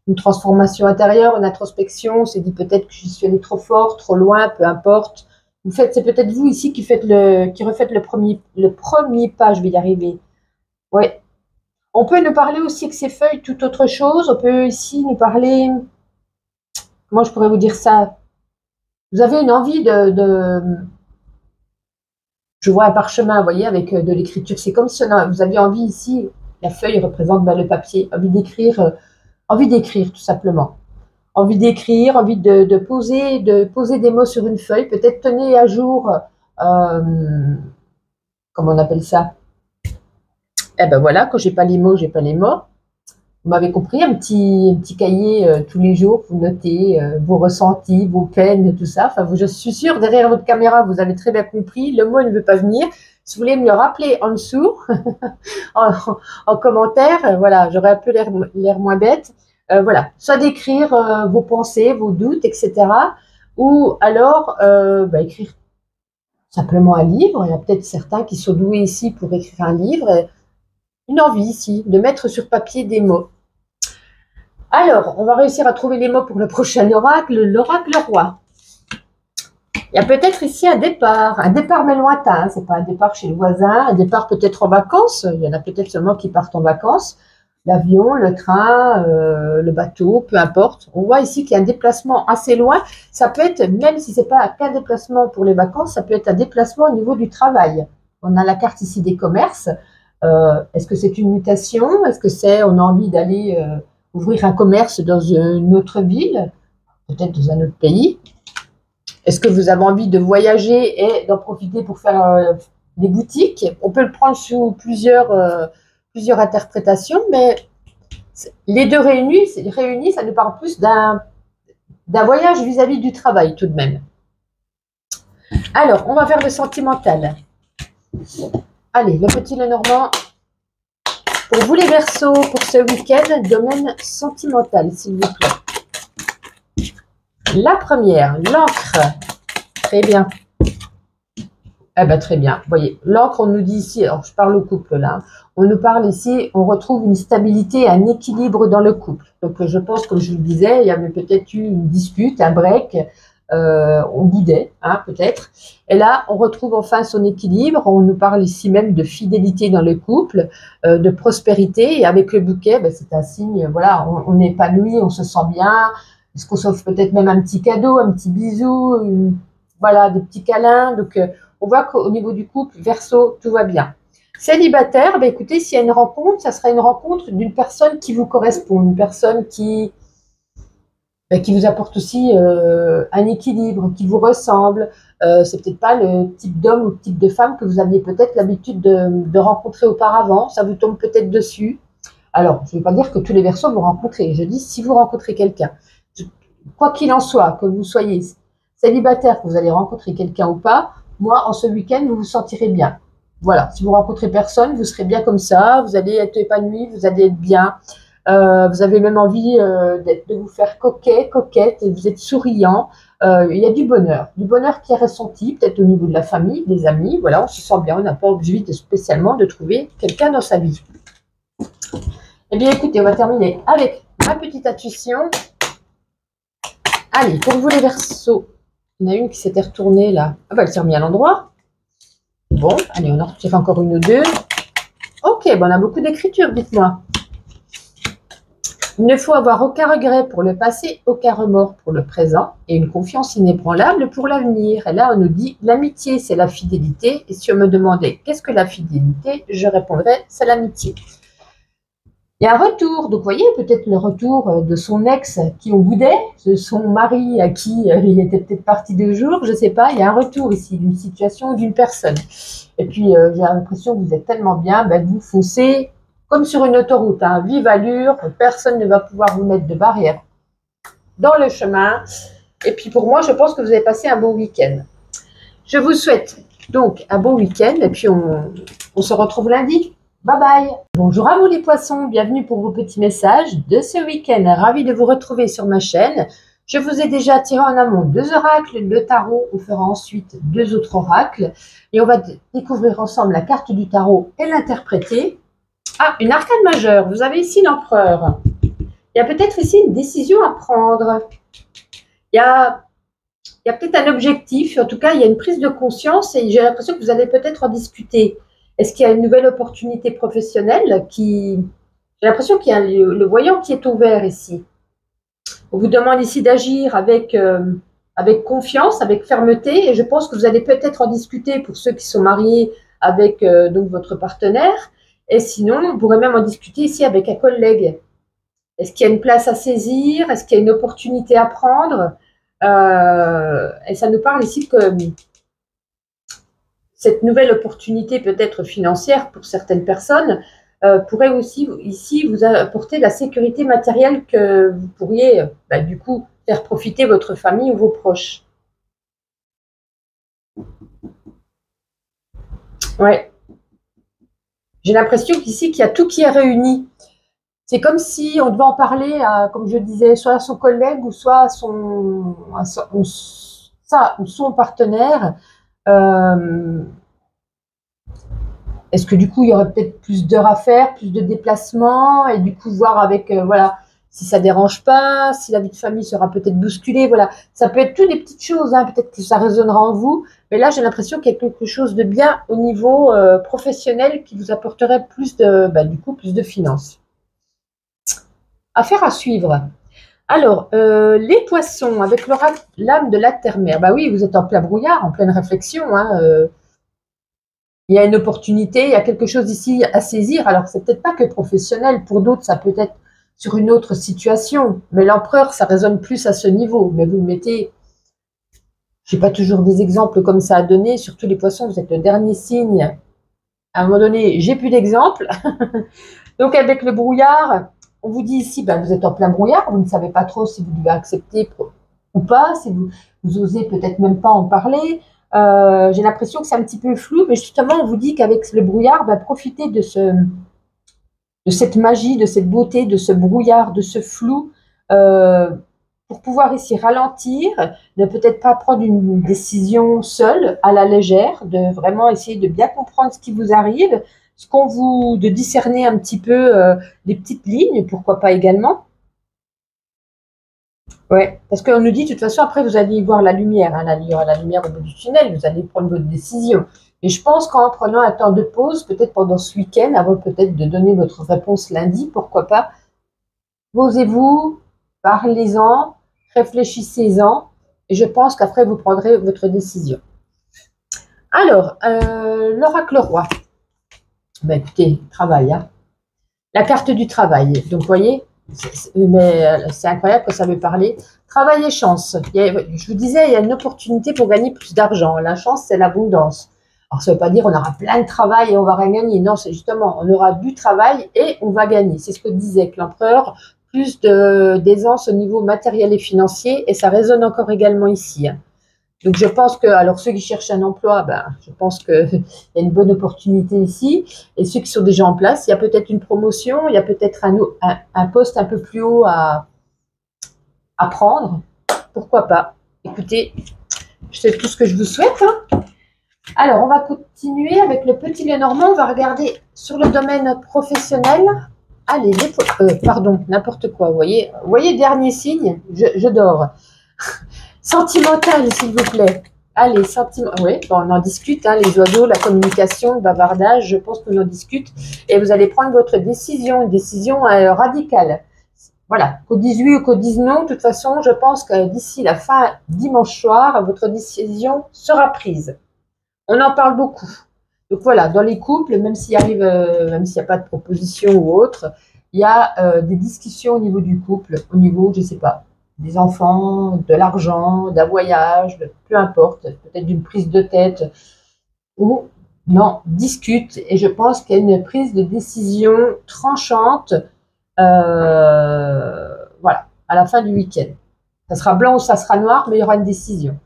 une transformation intérieure, une introspection. On s'est dit peut-être que je suis allée trop fort, trop loin, peu importe. C'est peut-être vous ici qui refaites le premier pas. Je vais y arriver. Ouais. On peut nous parler aussi avec ces feuilles tout autre chose. On peut ici nous parler. Comment je pourrais vous dire ça? Vous avez une envie je vois un parchemin, vous voyez, avec de l'écriture. C'est comme si vous aviez envie ici, la feuille représente le papier, envie d'écrire tout simplement. Envie d'écrire, envie de poser des mots sur une feuille. Peut-être tenez à jour, comment on appelle ça? Eh ben voilà, quand j'ai pas les mots, j'ai pas les mots. Vous m'avez compris, un petit cahier tous les jours, vous notez vos ressentis, vos peines, tout ça. Enfin, je suis sûre, derrière votre caméra, vous avez très bien compris. Le mot ne veut pas venir. Si vous voulez me le rappeler en dessous, en, en commentaire, voilà, j'aurais un peu l'air moins bête. Voilà, soit d'écrire vos pensées, vos doutes, etc. Ou alors écrire simplement un livre. Il y a peut-être certains qui sont doués ici pour écrire un livre. Une envie ici de mettre sur papier des mots. Alors, on va réussir à trouver les mots pour le prochain oracle, l'oracle roi. Il y a peut-être ici un départ mais lointain, c'est pas un départ chez le voisin, un départ peut-être en vacances, il y en a peut-être seulement qui partent en vacances, l'avion, le train, le bateau, peu importe. On voit ici qu'il y a un déplacement assez loin, ça peut être, même si c'est pas qu'un déplacement pour les vacances, ça peut être un déplacement au niveau du travail. On a la carte ici des commerces, est-ce que c'est une mutation? Est-ce que c'est, on a envie d'aller ouvrir un commerce dans une autre ville, peut-être dans un autre pays? Est-ce que vous avez envie de voyager et d'en profiter pour faire des boutiques? On peut le prendre sous plusieurs interprétations, mais les deux réunis, ça nous parle plus d'un voyage vis-à-vis du travail tout de même. Alors, on va faire le sentimental. Allez, le petit Lenormand. Pour vous les Verseaux, pour ce week-end, domaine sentimental, s'il vous plaît. La première, l'encre. Très bien. Eh bien, très bien. Vous voyez, l'encre, on nous dit ici, alors je parle au couple là, on nous parle ici, on retrouve une stabilité, un équilibre dans le couple. Donc, je pense, comme je vous le disais, il y avait peut-être eu une dispute, un break, on boudait, hein, peut-être. Et là, on retrouve enfin son équilibre. On nous parle ici même de fidélité dans le couple, de prospérité. Et avec le bouquet, ben, c'est un signe, voilà, on est épanoui, on se sent bien. Est-ce qu'on s'offre peut-être même un petit cadeau, un petit bisou, voilà, des petits câlins. Donc, on voit qu'au niveau du couple, Verseau, tout va bien. Célibataire, ben, écoutez, s'il y a une rencontre, ça sera une rencontre d'une personne qui vous correspond, une personne qui vous apporte aussi un équilibre, qui vous ressemble. C'est peut-être pas le type d'homme ou le type de femme que vous aviez peut-être l'habitude de rencontrer auparavant. Ça vous tombe peut-être dessus. Alors, je ne veux pas dire que tous les Verseaux vous rencontrez. Je dis si vous rencontrez quelqu'un, quoi qu'il en soit, que vous soyez célibataire, que vous allez rencontrer quelqu'un ou pas, moi, en ce week-end, vous vous sentirez bien. Voilà, si vous rencontrez personne, vous serez bien comme ça, vous allez être épanoui, vous allez être bien. Vous avez même envie de vous faire coquette, vous êtes souriant. Il y a du bonheur qui est ressenti, peut-être au niveau de la famille, des amis. Voilà, on se sent bien, on n'a pas envie spécialement de trouver quelqu'un dans sa vie. Eh bien, écoutez, on va terminer avec ma petite intuition. Allez, pour vous les Verseaux, il y en a une qui s'était retournée là. Ah bah, elle s'est remise à l'endroit. Bon, allez, on en retire encore une ou deux. Ok, bon, on a beaucoup d'écriture, dites-moi. Il ne faut avoir aucun regret pour le passé, aucun remords pour le présent et une confiance inébranlable pour l'avenir. Et là, on nous dit l'amitié, c'est la fidélité. Et si on me demandait qu'est-ce que la fidélité, je répondrais c'est l'amitié. Il y a un retour, donc vous voyez peut-être le retour de son ex qui on boudait, de son mari à qui il était peut-être parti 2 jours, je ne sais pas. Il y a un retour ici d'une situation ou d'une personne. Et puis j'ai l'impression que vous êtes tellement bien, ben, vous foncez comme sur une autoroute, hein, vive allure, personne ne va pouvoir vous mettre de barrière dans le chemin. Et puis pour moi, je pense que vous avez passé un bon week-end. Je vous souhaite donc un bon week-end et puis on se retrouve lundi. Bye bye. Bonjour à vous les poissons, bienvenue pour vos petits messages de ce week-end. Ravi de vous retrouver sur ma chaîne. Je vous ai déjà tiré en amont 2 oracles, le tarot. On fera ensuite 2 autres oracles et on va découvrir ensemble la carte du tarot et l'interpréter. Ah, une arcane majeure. Vous avez ici l'empereur. Il y a peut-être ici une décision à prendre. Il y a peut-être un objectif. En tout cas, il y a une prise de conscience et j'ai l'impression que vous allez peut-être en discuter. Est-ce qu'il y a une nouvelle opportunité professionnelle J'ai l'impression qu'il y a le voyant qui est ouvert ici. On vous demande ici d'agir avec confiance, avec fermeté. Et je pense que vous allez peut-être en discuter pour ceux qui sont mariés avec donc votre partenaire. Et sinon, on pourrait même en discuter ici avec un collègue. Est-ce qu'il y a une place à saisir? Est-ce qu'il y a une opportunité à prendre? Et ça nous parle ici que cette nouvelle opportunité peut être financière pour certaines personnes, pourrait aussi ici vous apporter la sécurité matérielle que vous pourriez du coup faire profiter votre famille ou vos proches. Ouais. J'ai l'impression qu'ici, qu'il y a tout qui est réuni. C'est comme si on devait en parler, comme je disais, soit à son collègue ou soit ou son partenaire. Est-ce que du coup, il y aurait peut-être plus d'heures à faire, plus de déplacements, et du coup, voir avec, voilà, si ça dérange pas, si la vie de famille sera peut-être bousculée, voilà. Ça peut être toutes des petites choses, hein, peut-être que ça résonnera en vous, mais là, j'ai l'impression qu'il y a quelque chose de bien au niveau professionnel qui vous apporterait plus de, du coup, plus de finances. Affaire à suivre. Alors, les poissons, avec l'âme de la terre-mère, oui, vous êtes en plein brouillard, en pleine réflexion, hein, il y a une opportunité, il y a quelque chose ici à saisir. Alors, c'est peut-être pas que professionnel. Pour d'autres, ça peut être sur une autre situation. Mais l'empereur, ça résonne plus à ce niveau. Mais vous le mettez... Je n'ai pas toujours des exemples comme ça à donner. Surtout les poissons, vous êtes le dernier signe. À un moment donné, j'ai plus d'exemples. Donc, avec le brouillard, on vous dit ici, vous êtes en plein brouillard. Vous ne savez pas trop si vous devez accepter ou pas. Si vous osez peut-être même pas en parler. J'ai l'impression que c'est un petit peu flou, mais justement, on vous dit qu'avec le brouillard, profitez de cette magie, de cette beauté, de ce brouillard, de ce flou, pour pouvoir ici ralentir, ne peut-être pas prendre une décision seule, à la légère, de vraiment essayer de bien comprendre ce qui vous arrive, de discerner un petit peu les petites lignes, pourquoi pas également. Ouais, parce qu'on nous dit, de toute façon, après, vous allez y voir la lumière. Hein, il y aura la lumière au bout du tunnel, vous allez prendre votre décision. Et je pense qu'en prenant un temps de pause, peut-être pendant ce week-end, avant peut-être de donner votre réponse lundi, pourquoi pas, posez-vous, parlez-en, réfléchissez-en, et je pense qu'après, vous prendrez votre décision. Alors, l'oracle roi. Écoutez, travail. Hein. La carte du travail. Donc, vous voyez, c'est incroyable que ça veut parler. Travail et chance. Je vous disais, il y a une opportunité pour gagner plus d'argent. La chance, c'est l'abondance. Alors, ça ne veut pas dire on aura plein de travail et on va rien gagner. Non, c'est justement, on aura du travail et on va gagner. C'est ce que disait l'empereur. Plus d'aisance au niveau matériel et financier. Et ça résonne encore également ici. Hein. Donc, je pense que, alors ceux qui cherchent un emploi, je pense qu'il y a une bonne opportunité ici. Et ceux qui sont déjà en place, il y a peut-être une promotion, il y a peut-être un poste un peu plus haut à prendre. Pourquoi pas? Écoutez, c'est tout ce que je vous souhaite. Hein. Alors, on va continuer avec le petit Lenormand. On va regarder sur le domaine professionnel. Allez, pardon, n'importe quoi. Vous voyez, dernier signe, je dors. Sentimental, s'il vous plaît. Allez, sentiment. Oui, on en discute, hein, les oiseaux, la communication, le bavardage, je pense qu'on en discute. Et vous allez prendre votre décision, une décision radicale. Voilà, qu'au 18 ou qu'au 19, de toute façon, je pense que d'ici la fin dimanche soir, votre décision sera prise. On en parle beaucoup. Donc voilà, dans les couples, même s'il n'y a pas de proposition ou autre, il y a des discussions au niveau du couple, au niveau, je ne sais pas, des enfants, de l'argent, d'un voyage, peu importe, peut-être d'une prise de tête, ou non, discute. Et je pense qu'il y a une prise de décision tranchante, voilà, à la fin du week-end. Ça sera blanc ou ça sera noir, mais il y aura une décision.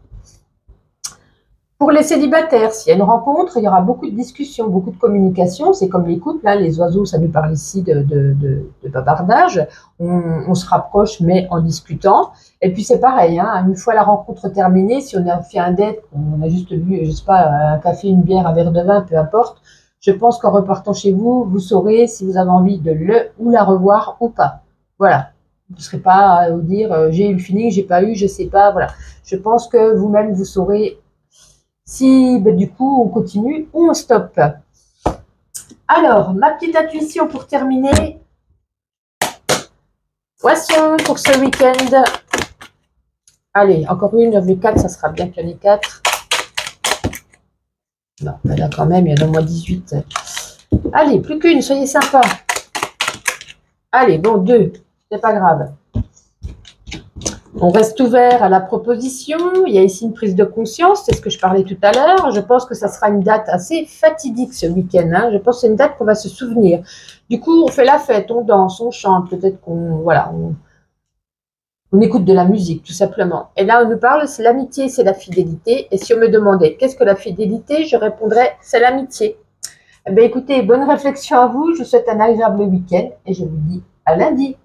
Pour les célibataires, s'il y a une rencontre, il y aura beaucoup de discussions, beaucoup de communication. C'est comme les couples, hein, les oiseaux, ça nous parle ici de bavardage. On se rapproche, mais en discutant. Et puis c'est pareil, hein, une fois la rencontre terminée, si on a fait un date, on a juste bu, je sais pas, un café, une bière, un verre de vin, peu importe. Je pense qu'en repartant chez vous, vous saurez si vous avez envie de le ou la revoir ou pas. Voilà. Vous ne serez pas à vous dire j'ai eu le feeling, j'ai pas eu, je sais pas. Voilà. Je pense que vous-même vous saurez si du coup on continue ou on stoppe. Alors, ma petite intuition pour terminer. Poisson pour ce week-end. Allez, encore une, le 4, ça sera bien qu'il y en ait 4. Non, là quand même, il y en a au moins 18. Allez, plus qu'une, soyez sympa. Allez, bon, 2, c'est pas grave. On reste ouvert à la proposition. Il y a ici une prise de conscience, c'est ce que je parlais tout à l'heure. Je pense que ça sera une date assez fatidique ce week-end. Hein. Je pense que c'est une date qu'on va se souvenir. Du coup, on fait la fête, on danse, on chante. Peut-être qu'on on écoute de la musique, tout simplement. Et là, on nous parle, c'est l'amitié, c'est la fidélité. Et si on me demandait qu'est-ce que la fidélité, je répondrais, c'est l'amitié. Eh bien, écoutez, bonne réflexion à vous. Je vous souhaite un agréable week-end et je vous dis à lundi.